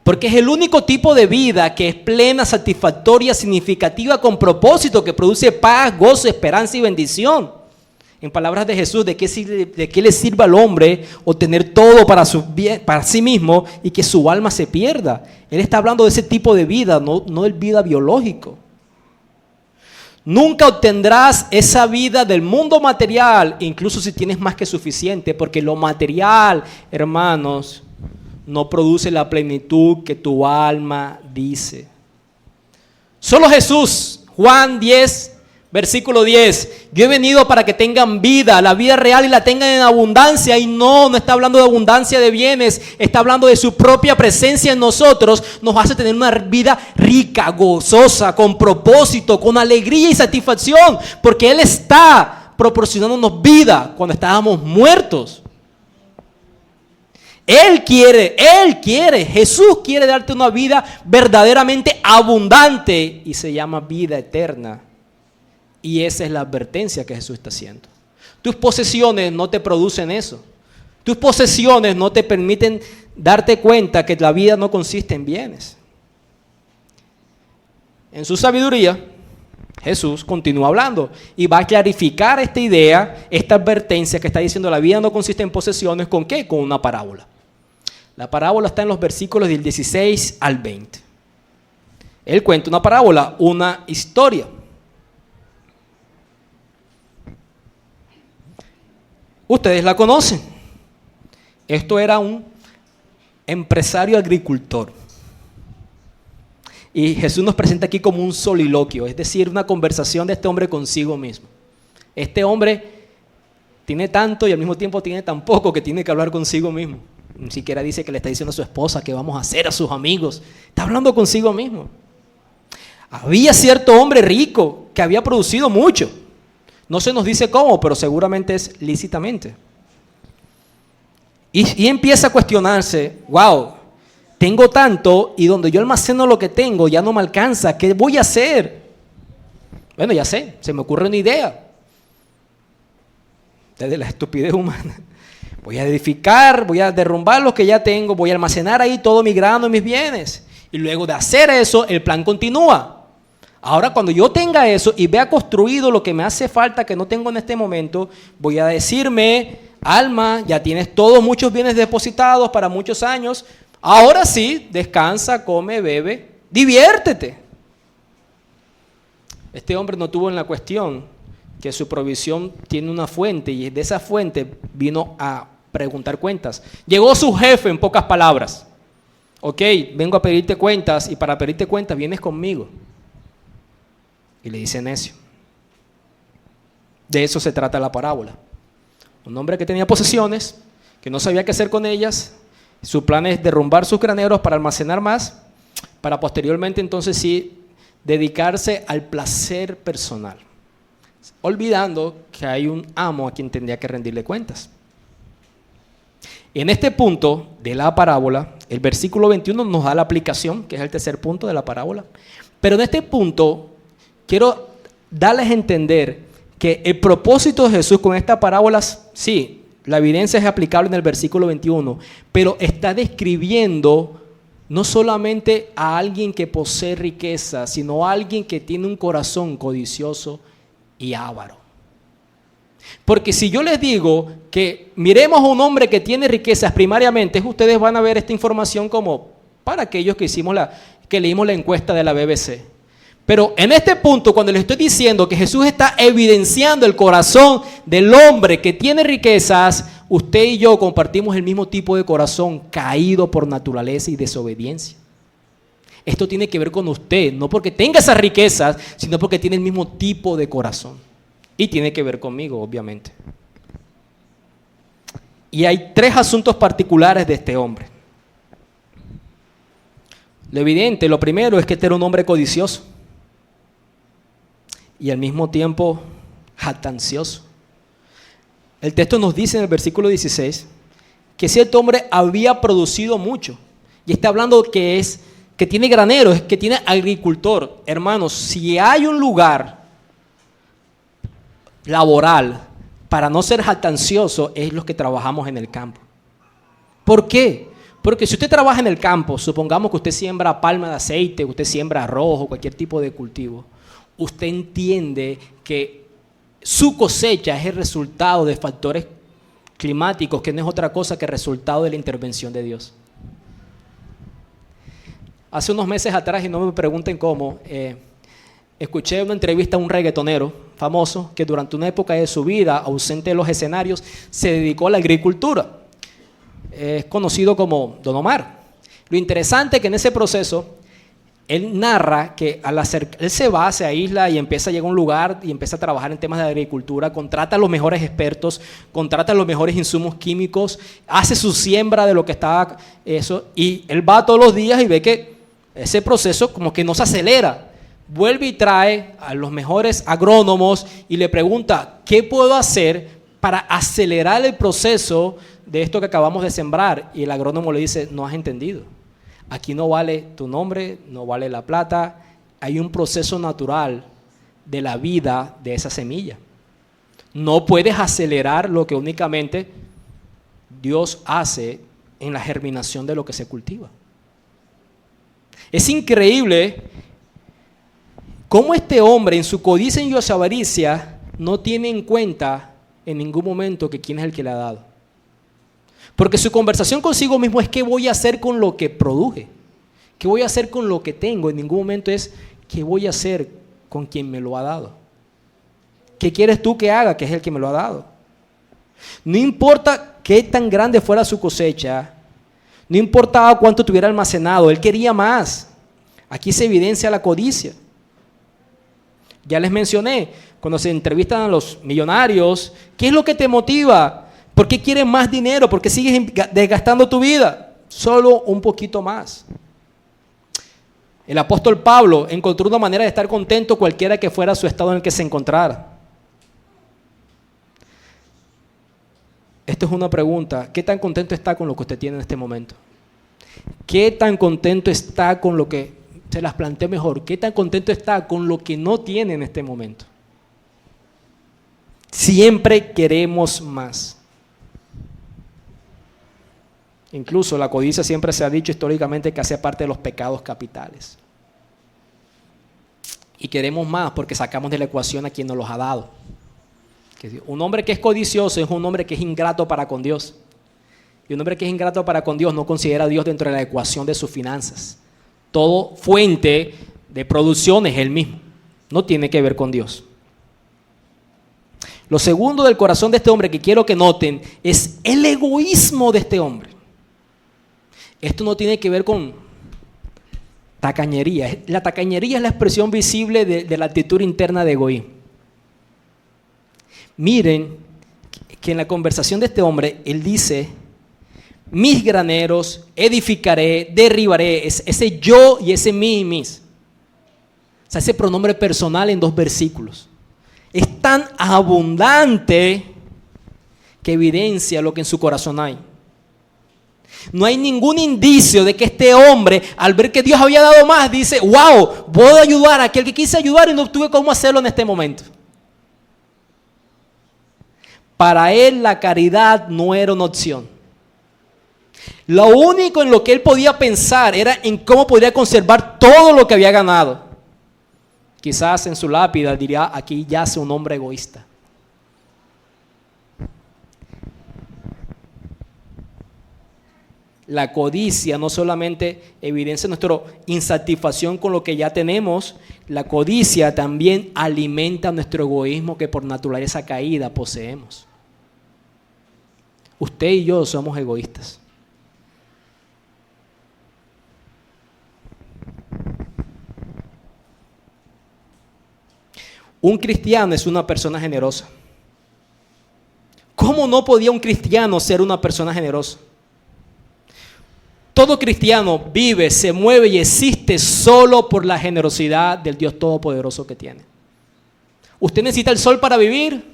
Porque es el único tipo de vida que es plena, satisfactoria, significativa, con propósito, que produce paz, gozo, esperanza y bendición. En palabras de Jesús, ¿de qué le sirve al hombre obtener todo para sí mismo y que su alma se pierda? Él está hablando de ese tipo de vida, no de vida biológico. Nunca obtendrás esa vida del mundo material, incluso si tienes más que suficiente, porque lo material, hermanos, no produce la plenitud que tu alma dice. Solo Jesús, Juan 10, versículo 10, yo he venido para que tengan vida, la vida real, y la tengan en abundancia. Y no está hablando de abundancia de bienes, está hablando de su propia presencia en nosotros. Nos hace tener una vida rica, gozosa, con propósito, con alegría y satisfacción, porque Él está proporcionándonos vida cuando estábamos muertos. Él quiere, Jesús quiere darte una vida verdaderamente abundante y se llama vida eterna. Y esa es la advertencia que Jesús está haciendo. Tus posesiones no te producen eso. Tus posesiones no te permiten darte cuenta que la vida no consiste en bienes. En su sabiduría, Jesús continúa hablando y va a clarificar esta idea, esta advertencia que está diciendo la vida no consiste en posesiones. ¿Con qué? Con una parábola. La parábola está en los versículos del 16 al 20. Él cuenta una parábola, una historia. Ustedes la conocen. Esto era un empresario agricultor. Y Jesús nos presenta aquí como un soliloquio, es decir, una conversación de este hombre consigo mismo. Este hombre tiene tanto y al mismo tiempo tiene tan poco que tiene que hablar consigo mismo. Ni siquiera dice que le está diciendo a su esposa qué vamos a hacer, a sus amigos. Está hablando consigo mismo. Había cierto hombre rico que había producido mucho. No se nos dice cómo, pero seguramente es lícitamente. Y empieza a cuestionarse, wow, tengo tanto y donde yo almaceno lo que tengo ya no me alcanza, ¿qué voy a hacer? Bueno, ya sé, se me ocurre una idea. Desde la estupidez humana. Voy a edificar, voy a derrumbar lo que ya tengo, voy a almacenar ahí todo mi grano y mis bienes. Y luego de hacer eso, el plan continúa. Ahora, cuando yo tenga eso y vea construido lo que me hace falta, que no tengo en este momento, voy a decirme, alma, ya tienes todos muchos bienes depositados para muchos años. Ahora sí, descansa, come, bebe, diviértete. Este hombre no tuvo en la cuestión que su provisión tiene una fuente y de esa fuente vino a preguntar cuentas. Llegó su jefe, en pocas palabras. ok, vengo a pedirte cuentas y para pedirte cuentas vienes conmigo. Y le dice necio. De eso se trata la parábola. Un hombre que tenía posesiones, que no sabía qué hacer con ellas, su plan es derrumbar sus graneros para almacenar más, para posteriormente entonces sí dedicarse al placer personal, olvidando que hay un amo a quien tendría que rendirle cuentas. En este punto de la parábola, el versículo 21 nos da la aplicación, que es el tercer punto de la parábola. Pero en este punto quiero darles a entender que el propósito de Jesús con estas parábolas, sí, la evidencia es aplicable en el versículo 21, pero está describiendo no solamente a alguien que posee riqueza, sino a alguien que tiene un corazón codicioso y avaro. Porque si yo les digo que miremos a un hombre que tiene riquezas primariamente, ustedes van a ver esta información como para aquellos que leímos la encuesta de la BBC. Pero en este punto, cuando les estoy diciendo que Jesús está evidenciando el corazón del hombre que tiene riquezas, usted y yo compartimos el mismo tipo de corazón caído por naturaleza y desobediencia. Esto tiene que ver con usted, no porque tenga esas riquezas, sino porque tiene el mismo tipo de corazón. Y tiene que ver conmigo, obviamente. Y hay tres asuntos particulares de este hombre. Lo evidente, lo primero es que este era un hombre codicioso y al mismo tiempo jactancioso. El texto nos dice en el versículo 16 que cierto hombre había producido mucho. Y está hablando que tiene graneros, que tiene agricultor. Hermanos, si hay un lugar laboral para no ser jactancioso, es los que trabajamos en el campo. ¿Por qué? Porque si usted trabaja en el campo, supongamos que usted siembra palma de aceite, usted siembra arroz o cualquier tipo de cultivo, usted entiende que su cosecha es el resultado de factores climáticos, que no es otra cosa que el resultado de la intervención de Dios. Hace unos meses atrás, y no me pregunten cómo, escuché una entrevista a un reggaetonero famoso que durante una época de su vida, ausente de los escenarios, se dedicó a la agricultura. Es conocido como Don Omar. Lo interesante es que en ese proceso, él narra que él se va, se aísla y empieza a llegar a un lugar y empieza a trabajar en temas de agricultura, contrata a los mejores expertos, contrata a los mejores insumos químicos, hace su siembra de lo que estaba eso, y él va todos los días y ve que ese proceso como que no se acelera. Vuelve y trae a los mejores agrónomos y le pregunta, ¿qué puedo hacer para acelerar el proceso de esto que acabamos de sembrar? Y el agrónomo le dice, no has entendido. Aquí no vale tu nombre, no vale la plata. Hay un proceso natural de la vida de esa semilla. No puedes acelerar lo que únicamente Dios hace en la germinación de lo que se cultiva. Es increíble cómo este hombre en su codicia y su avaricia no tiene en cuenta en ningún momento que quién es el que le ha dado. Porque su conversación consigo mismo es qué voy a hacer con lo que produje, qué voy a hacer con lo que tengo. En ningún momento es qué voy a hacer con quien me lo ha dado. ¿Qué quieres tú que haga? Que es el que me lo ha dado. No importa qué tan grande fuera su cosecha, no importaba cuánto tuviera almacenado, él quería más. Aquí se evidencia la codicia. Ya les mencioné, cuando se entrevistan a los millonarios, ¿qué es lo que te motiva? ¿Por qué quieres más dinero? ¿Por qué sigues desgastando tu vida? Solo un poquito más. El apóstol Pablo encontró una manera de estar contento cualquiera que fuera su estado en el que se encontrara. Esto es una pregunta. ¿Qué tan contento está con lo que usted tiene en este momento? ¿Qué tan contento está con lo que, se las planteo mejor, qué tan contento está con lo que no tiene en este momento? Siempre queremos más. Incluso la codicia siempre se ha dicho históricamente que hace parte de los pecados capitales. Y queremos más porque sacamos de la ecuación a quien nos los ha dado. Un hombre que es codicioso es un hombre que es ingrato para con Dios. Y un hombre que es ingrato para con Dios no considera a Dios dentro de la ecuación de sus finanzas. Todo fuente de producción es él mismo. No tiene que ver con Dios. Lo segundo del corazón de este hombre que quiero que noten es el egoísmo de este hombre. Esto no tiene que ver con tacañería. La tacañería es la expresión visible de la actitud interna de egoísmo. Miren que en la conversación de este hombre, él dice: mis graneros edificaré, derribaré. Ese yo y ese mí y mis. O sea, ese pronombre personal en 2 versículos. Es tan abundante que evidencia lo que en su corazón hay. No hay ningún indicio de que este hombre, al ver que Dios había dado más, dice: wow, puedo ayudar a aquel que quise ayudar y no tuve cómo hacerlo en este momento. Para él la caridad no era una opción. Lo único en lo que él podía pensar era en cómo podría conservar todo lo que había ganado. Quizás en su lápida diría: aquí yace un hombre egoísta. La codicia no solamente evidencia nuestra insatisfacción con lo que ya tenemos, la codicia también alimenta nuestro egoísmo que por naturaleza caída poseemos. Usted y yo somos egoístas. Un cristiano es una persona generosa. ¿Cómo no podía un cristiano ser una persona generosa? Todo cristiano vive, se mueve y existe solo por la generosidad del Dios Todopoderoso que tiene. ¿Usted necesita el sol para vivir?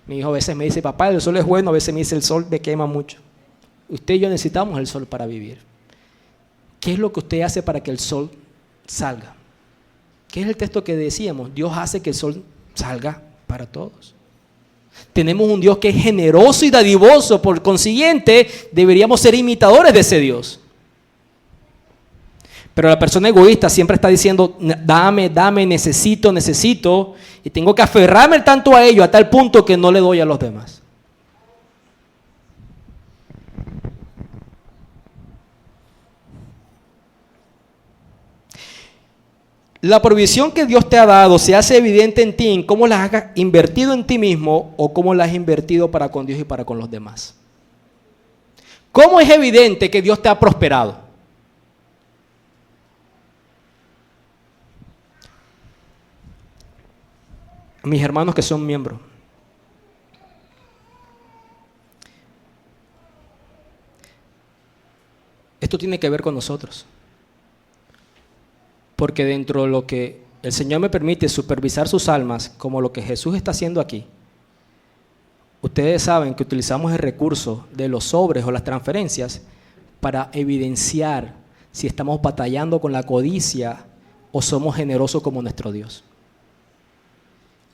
Mi hijo a veces me dice: papá, el sol es bueno. A veces me dice: el sol me quema mucho. Usted y yo necesitamos el sol para vivir. ¿Qué es lo que usted hace para que el sol salga? ¿Qué es el texto que decíamos? Dios hace que el sol salga para todos. Tenemos un Dios que es generoso y dadivoso, por consiguiente, deberíamos ser imitadores de ese Dios. Pero la persona egoísta siempre está diciendo: dame, dame, necesito, necesito, y tengo que aferrarme tanto a ello a tal punto que no le doy a los demás. La provisión que Dios te ha dado se hace evidente en ti en cómo las has invertido en ti mismo o cómo las has invertido para con Dios y para con los demás. ¿Cómo es evidente que Dios te ha prosperado? Mis hermanos que son miembros. Esto tiene que ver con nosotros. Porque dentro de lo que el Señor me permite supervisar sus almas, como lo que Jesús está haciendo aquí, ustedes saben que utilizamos el recurso de los sobres o las transferencias para evidenciar si estamos batallando con la codicia o somos generosos como nuestro Dios.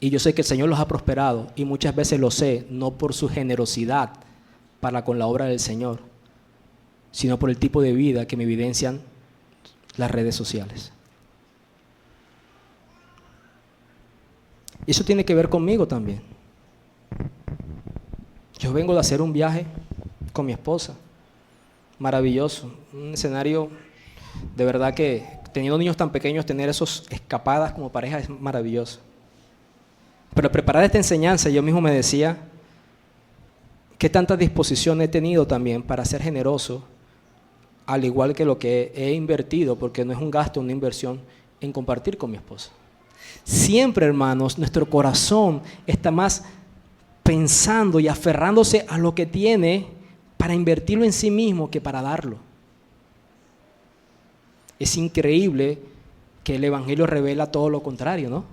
Y yo sé que el Señor los ha prosperado, y muchas veces lo sé, no por su generosidad para con la obra del Señor, sino por el tipo de vida que me evidencian las redes sociales. Eso tiene que ver conmigo también. Yo vengo de hacer un viaje con mi esposa, maravilloso, un escenario de verdad que, teniendo niños tan pequeños, tener esas escapadas como pareja es maravilloso. Pero al preparar esta enseñanza, yo mismo me decía: qué tanta disposición he tenido también para ser generoso, al igual que lo que he invertido, porque no es un gasto, una inversión, en compartir con mi esposa. Siempre, hermanos, nuestro corazón está más pensando y aferrándose a lo que tiene para invertirlo en sí mismo que para darlo. Es increíble que el Evangelio revela todo lo contrario, ¿no?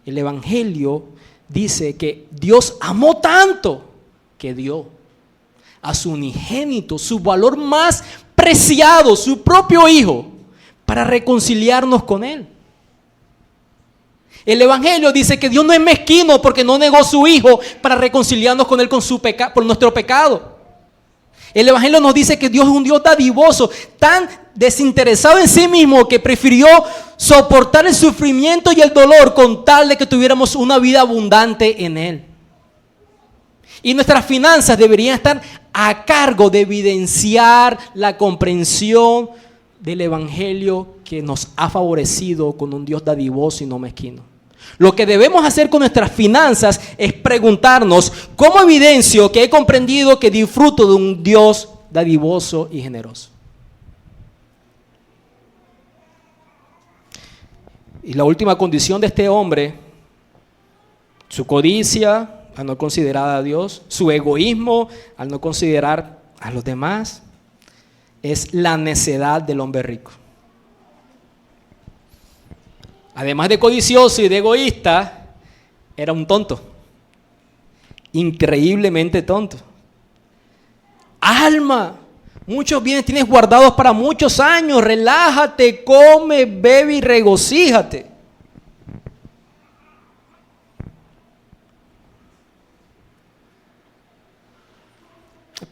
El Evangelio dice que Dios amó tanto que dio a su unigénito, su valor más preciado, su propio Hijo, para reconciliarnos con Él. El Evangelio dice que Dios no es mezquino porque no negó a su Hijo para reconciliarnos con Él por nuestro pecado. El Evangelio nos dice que Dios es un Dios dadivoso, tan desinteresado en sí mismo, que prefirió soportar el sufrimiento y el dolor con tal de que tuviéramos una vida abundante en Él. Y nuestras finanzas deberían estar a cargo de evidenciar la comprensión del Evangelio que nos ha favorecido con un Dios dadivoso y no mezquino. Lo que debemos hacer con nuestras finanzas es preguntarnos: ¿cómo evidencio que he comprendido que disfruto de un Dios dadivoso y generoso. Y la última condición de este hombre, su codicia al no considerar a Dios, su egoísmo al no considerar a los demás, es la necedad del hombre rico. Además de codicioso y de egoísta, era un tonto, increíblemente tonto. Alma, muchos bienes tienes guardados para muchos años, relájate, come, bebe y regocíjate.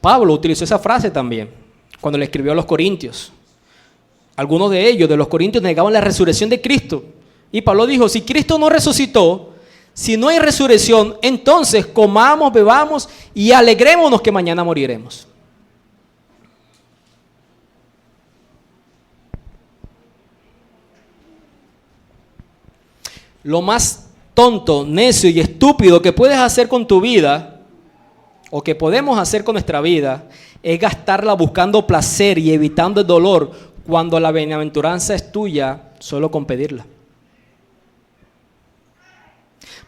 Pablo utilizó esa frase también cuando le escribió a los corintios. Algunos de ellos, de los corintios, negaban la resurrección de Cristo. Y Pablo dijo, si Cristo no resucitó, si no hay resurrección, entonces comamos, bebamos y alegrémonos que mañana moriremos. Lo más tonto, necio y estúpido que puedes hacer con tu vida, o que podemos hacer con nuestra vida, es gastarla buscando placer y evitando el dolor, cuando la bienaventuranza es tuya solo con pedirla.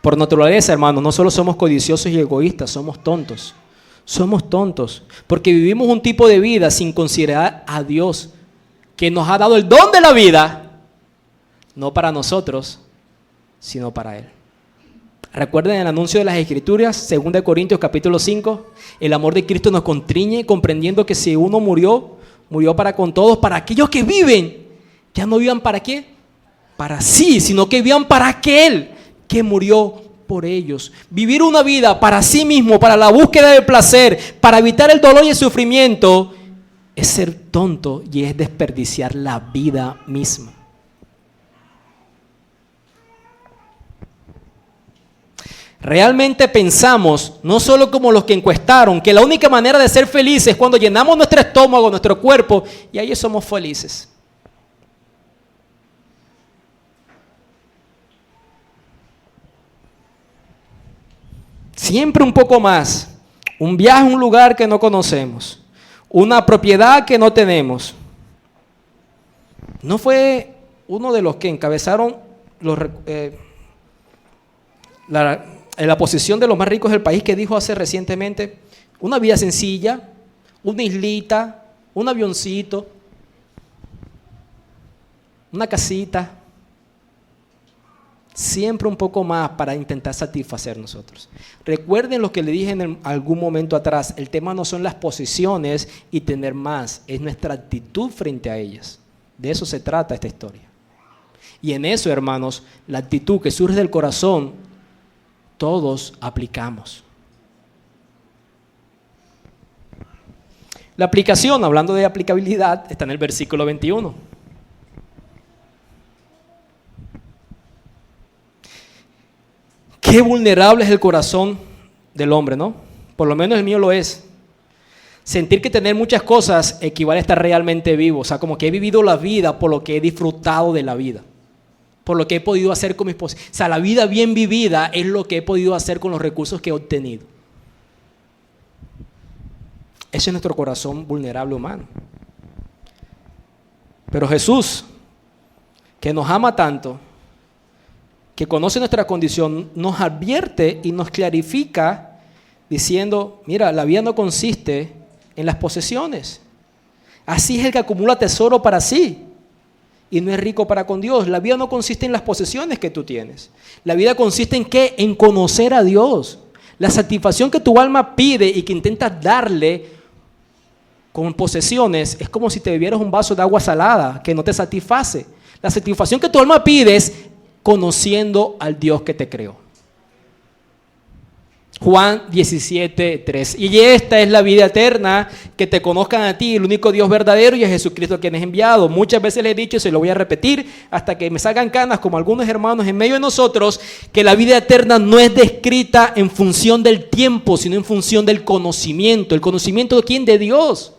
Por naturaleza, hermanos, no solo somos codiciosos y egoístas, somos tontos. Somos tontos porque vivimos un tipo de vida sin considerar a Dios, que nos ha dado el don de la vida, no para nosotros, sino para Él. Recuerden el anuncio de las Escrituras, 2 Corintios capítulo 5, el amor de Cristo nos constriñe, comprendiendo que si uno murió, murió para con todos, para aquellos que viven, ya no vivan para qué, para sí, sino que vivan para aquel que murió por ellos. Vivir una vida para sí mismo, para la búsqueda del placer, para evitar el dolor y el sufrimiento, es ser tonto y es desperdiciar la vida misma. Realmente pensamos, no solo como los que encuestaron, que la única manera de ser felices es cuando llenamos nuestro estómago, nuestro cuerpo, y ahí somos felices. Siempre un poco más, un viaje a un lugar que no conocemos, una propiedad que no tenemos. ¿No fue uno de los que encabezaron la posición de los más ricos del país que dijo hace recientemente, una vida sencilla, una islita, un avioncito, una casita, siempre un poco más para intentar satisfacer nosotros? Recuerden lo que le dije en algún momento atrás, el tema no son las posesiones y tener más, es nuestra actitud frente a ellas. De eso se trata esta historia. Y en eso, hermanos, la actitud que surge del corazón, todos aplicamos. La aplicación, hablando de aplicabilidad, está en el versículo 21. Qué vulnerable es el corazón del hombre, ¿no? Por lo menos el mío lo es. Sentir que tener muchas cosas equivale a estar realmente vivo. O sea, como que he vivido la vida por lo que he disfrutado de la vida, por lo que he podido hacer con mis posesiones. O sea, la vida bien vivida es lo que he podido hacer con los recursos que he obtenido. Ese es nuestro corazón vulnerable humano. Pero Jesús, que nos ama tanto, que conoce nuestra condición, nos advierte y nos clarifica diciendo, mira, la vida no consiste en las posesiones. Así es el que acumula tesoro para sí y no es rico para con Dios. La vida no consiste en las posesiones que tú tienes. La vida consiste en ¿qué? En conocer a Dios. La satisfacción que tu alma pide y que intentas darle con posesiones es como si te bebieras un vaso de agua salada que no te satisface. La satisfacción que tu alma pide es conociendo al Dios que te creó. Juan 17:3. Y esta es la vida eterna, que te conozcan a ti, el único Dios verdadero, y a Jesucristo quien es enviado. Muchas veces le he dicho y se lo voy a repetir hasta que me salgan canas, como algunos hermanos en medio de nosotros, que la vida eterna no es descrita en función del tiempo, sino en función del conocimiento. ¿El conocimiento de quién? De Dios.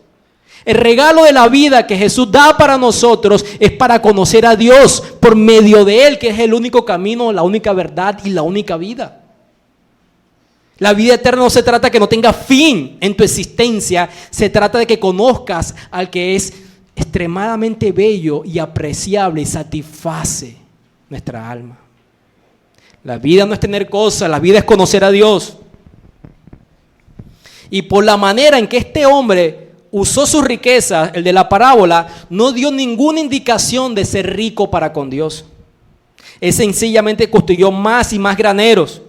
El regalo de la vida que Jesús da para nosotros es para conocer a Dios por medio de Él, que es el único camino, la única verdad y la única vida. La vida eterna no se trata de que no tenga fin en tu existencia, se trata de que conozcas al que es extremadamente bello y apreciable y satisface nuestra alma. La vida no es tener cosas, la vida es conocer a Dios. Y por la manera en que este hombre usó sus riquezas, el de la parábola, no dio ninguna indicación de ser rico para con Dios. Él sencillamente construyó más y más graneros.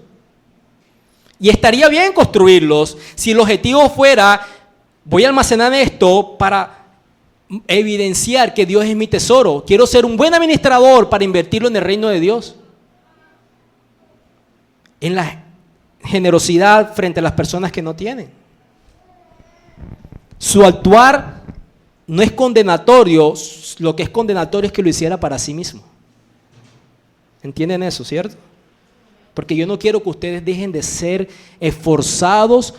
Y estaría bien construirlos si el objetivo fuera, voy a almacenar esto para evidenciar que Dios es mi tesoro. Quiero ser un buen administrador para invertirlo en el reino de Dios. En la generosidad frente a las personas que no tienen. Su actuar no es condenatorio, lo que es condenatorio es que lo hiciera para sí mismo. ¿Entienden eso, cierto? Porque yo no quiero que ustedes dejen de ser esforzados,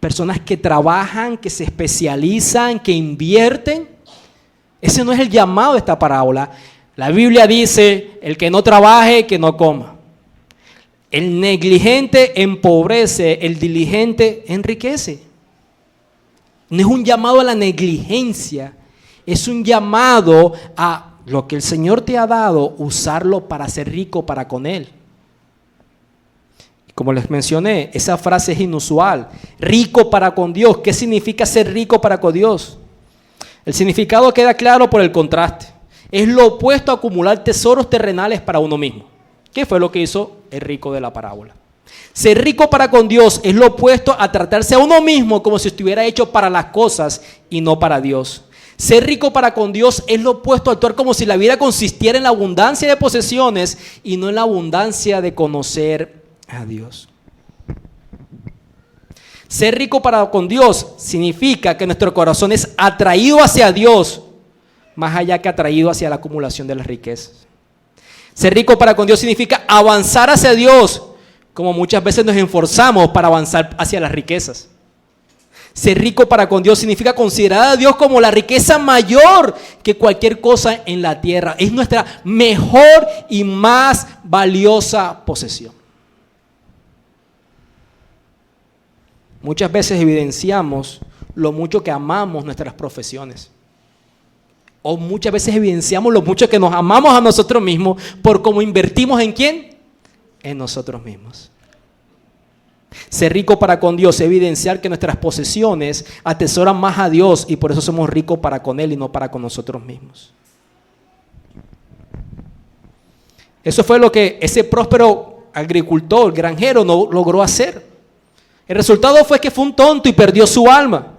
personas que trabajan, que se especializan, que invierten. Ese no es el llamado de esta parábola. La Biblia dice, el que no trabaje, que no coma. El negligente empobrece, el diligente enriquece. No es un llamado a la negligencia, es un llamado a lo que el Señor te ha dado, usarlo para ser rico para con Él. Como les mencioné, esa frase es inusual. Rico para con Dios. ¿Qué significa ser rico para con Dios? El significado queda claro por el contraste. Es lo opuesto a acumular tesoros terrenales para uno mismo. ¿Qué fue lo que hizo el rico de la parábola? Ser rico para con Dios es lo opuesto a tratarse a uno mismo como si estuviera hecho para las cosas y no para Dios. Ser rico para con Dios es lo opuesto a actuar como si la vida consistiera en la abundancia de posesiones y no en la abundancia de conocer a Dios. Ser rico para con Dios significa que nuestro corazón es atraído hacia Dios, más allá que atraído hacia la acumulación de las riquezas. Ser rico para con Dios significa avanzar hacia Dios, como muchas veces nos esforzamos para avanzar hacia las riquezas. Ser rico para con Dios significa considerar a Dios como la riqueza mayor que cualquier cosa en la tierra. Es nuestra mejor y más valiosa posesión. Muchas veces evidenciamos lo mucho que amamos nuestras profesiones. O muchas veces evidenciamos lo mucho que nos amamos a nosotros mismos por cómo invertimos ¿en quién? En nosotros mismos. Ser rico para con Dios es evidenciar que nuestras posesiones atesoran más a Dios y por eso somos ricos para con Él y no para con nosotros mismos. Eso fue lo que ese próspero agricultor, granjero, no logró hacer. El resultado fue que fue un tonto y perdió su alma.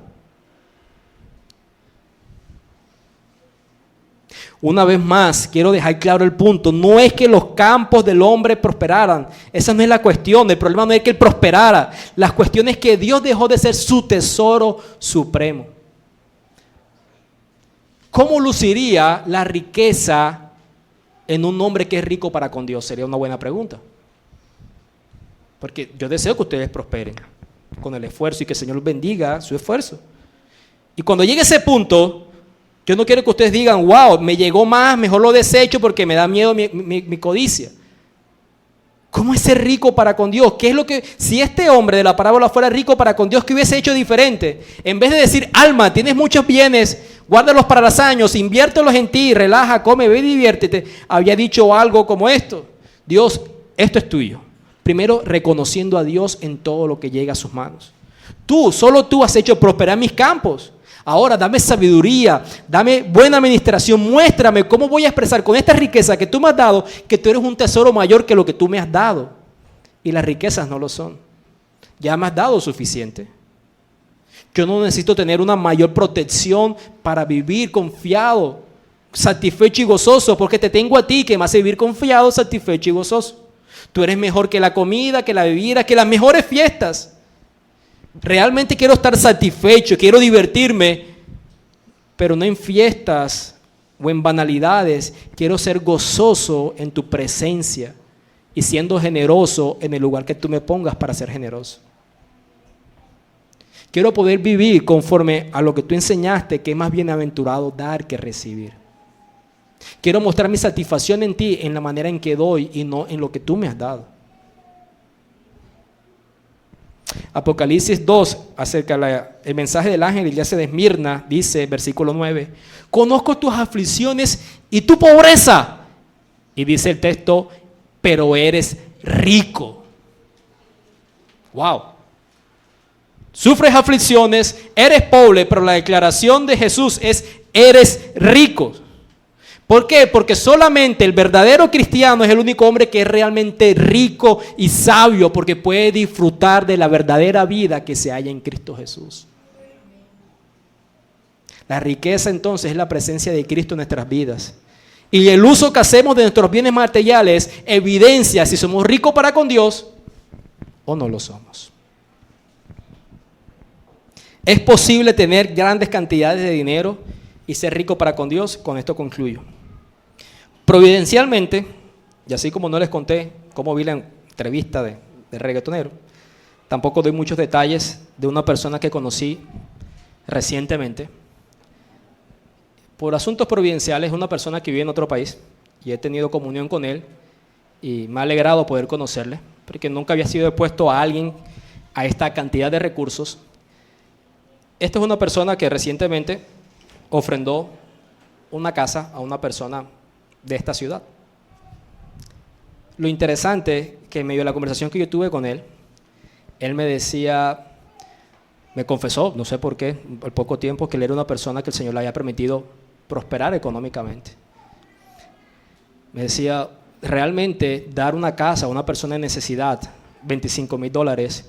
Una vez más, quiero dejar claro el punto. No es que los campos del hombre prosperaran. Esa no es la cuestión. El problema no es que él prosperara. La cuestión es que Dios dejó de ser su tesoro supremo. ¿Cómo luciría la riqueza en un hombre que es rico para con Dios? Sería una buena pregunta. Porque yo deseo que ustedes prosperen con el esfuerzo y que el Señor bendiga su esfuerzo. Y cuando llegue ese punto, yo no quiero que ustedes digan, wow, me llegó más, mejor lo desecho porque me da miedo mi codicia. ¿Cómo es ser rico para con Dios? ¿Qué es lo que, si este hombre de la parábola fuera rico para con Dios, qué hubiese hecho diferente? En vez de decir, alma, tienes muchos bienes, guárdalos para los años, inviértelos en ti, relaja, come, ve y diviértete, había dicho algo como esto: Dios, esto es tuyo. Primero, reconociendo a Dios en todo lo que llega a sus manos. Solo tú has hecho prosperar mis campos. Ahora dame sabiduría, dame buena administración, muéstrame cómo voy a expresar con esta riqueza que tú me has dado, que tú eres un tesoro mayor que lo que tú me has dado. Y las riquezas no lo son. Ya me has dado suficiente. Yo no necesito tener una mayor protección para vivir confiado, satisfecho y gozoso, porque te tengo a ti que me hace vivir confiado, satisfecho y gozoso. Tú eres mejor que la comida, que la bebida, que las mejores fiestas. Realmente quiero estar satisfecho, quiero divertirme, pero no en fiestas o en banalidades. Quiero ser gozoso en tu presencia y siendo generoso en el lugar que tú me pongas para ser generoso. Quiero poder vivir conforme a lo que tú enseñaste, que es más bienaventurado dar que recibir. Quiero mostrar mi satisfacción en ti en la manera en que doy y no en lo que tú me has dado. Apocalipsis 2, acerca del mensaje del ángel de la iglesia de Esmirna, dice, versículo 9, conozco tus aflicciones y tu pobreza. Y dice el texto, pero eres rico. Wow. Sufres aflicciones, eres pobre, pero la declaración de Jesús es, eres rico. ¿Por qué? Porque solamente el verdadero cristiano es el único hombre que es realmente rico y sabio, porque puede disfrutar de la verdadera vida que se halla en Cristo Jesús. La riqueza entonces es la presencia de Cristo en nuestras vidas. Y el uso que hacemos de nuestros bienes materiales evidencia si somos ricos para con Dios o no lo somos. Es posible tener grandes cantidades de dinero y ser rico para con Dios. Con esto concluyo. Providencialmente, y así como no les conté cómo vi la entrevista de reggaetonero, tampoco doy muchos detalles de una persona que conocí recientemente. Por asuntos providenciales, una persona que vive en otro país, y he tenido comunión con él, y me ha alegrado poder conocerle, porque nunca había sido expuesto a alguien a esta cantidad de recursos. Esta es una persona que recientemente ofrendó una casa a una persona de esta ciudad. Lo interesante que en medio de la conversación que yo tuve con él, él me decía, me confesó, no sé por qué, al poco tiempo, que él era una persona que el Señor le había permitido prosperar económicamente. Me decía, realmente dar una casa a una persona en necesidad, $25,000,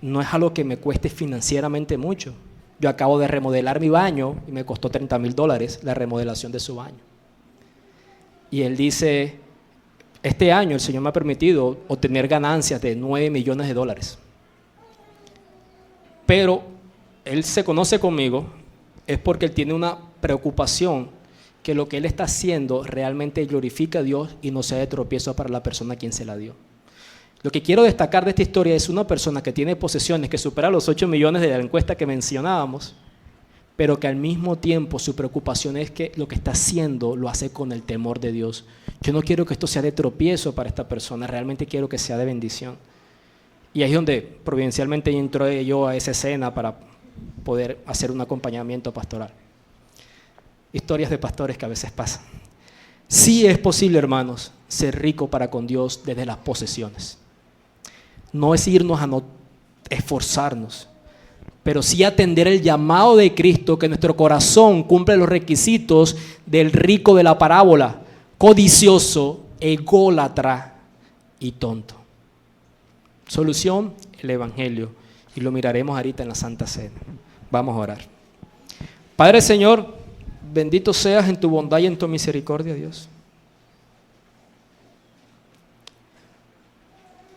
no es algo que me cueste financieramente mucho. Yo acabo de remodelar mi baño y me costó $30,000 la remodelación de su baño. Y él dice, este año el Señor me ha permitido obtener ganancias de $9 millones. Pero él se conoce conmigo, es porque él tiene una preocupación que lo que él está haciendo realmente glorifica a Dios y no sea de tropiezo para la persona a quien se la dio. Lo que quiero destacar de esta historia es una persona que tiene posesiones que superan los 8 millones de la encuesta que mencionábamos, pero que al mismo tiempo su preocupación es que lo que está haciendo lo hace con el temor de Dios. Yo no quiero que esto sea de tropiezo para esta persona, realmente quiero que sea de bendición. Y ahí es donde providencialmente entré yo a esa escena para poder hacer un acompañamiento pastoral. Historias de pastores que a veces pasan. Sí es posible, hermanos, ser rico para con Dios desde las posesiones. No es irnos a no esforzarnos, pero sí atender el llamado de Cristo, que nuestro corazón cumple los requisitos del rico de la parábola, codicioso, ególatra y tonto. Solución, el Evangelio, y lo miraremos ahorita en la Santa Cena. Vamos a orar. Padre Señor, bendito seas en tu bondad y en tu misericordia, Dios.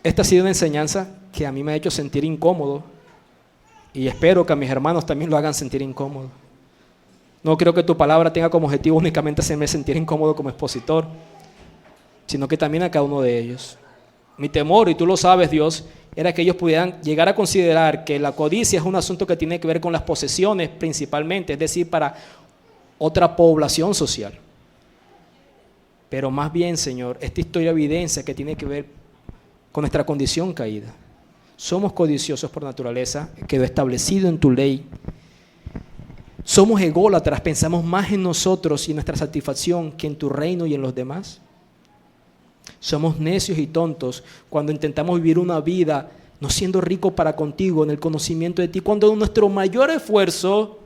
Esta ha sido una enseñanza que a mí me ha hecho sentir incómodo y espero que a mis hermanos también lo hagan sentir incómodo. No creo que tu palabra tenga como objetivo únicamente hacerme sentir incómodo como expositor, sino que también a cada uno de ellos. Mi temor, y tú lo sabes, Dios, era que ellos pudieran llegar a considerar que la codicia es un asunto que tiene que ver con las posesiones principalmente, es decir, para otra población social. Pero más bien, Señor, esta historia evidencia que tiene que ver con nuestra condición caída. Somos codiciosos por naturaleza, quedó establecido en tu ley. Somos ególatras, pensamos más en nosotros y en nuestra satisfacción que en tu reino y en los demás. Somos necios y tontos cuando intentamos vivir una vida no siendo ricos para contigo en el conocimiento de ti, cuando nuestro mayor esfuerzo,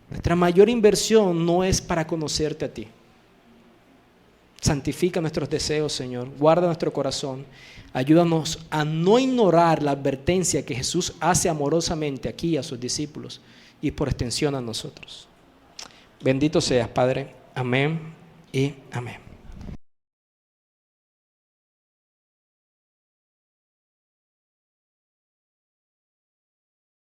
nuestra mayor inversión no es para conocerte a ti. Santifica nuestros deseos, Señor, guarda nuestro corazón, ayúdanos a no ignorar la advertencia que Jesús hace amorosamente aquí a sus discípulos y por extensión a nosotros. Bendito seas, Padre. Amén y amén.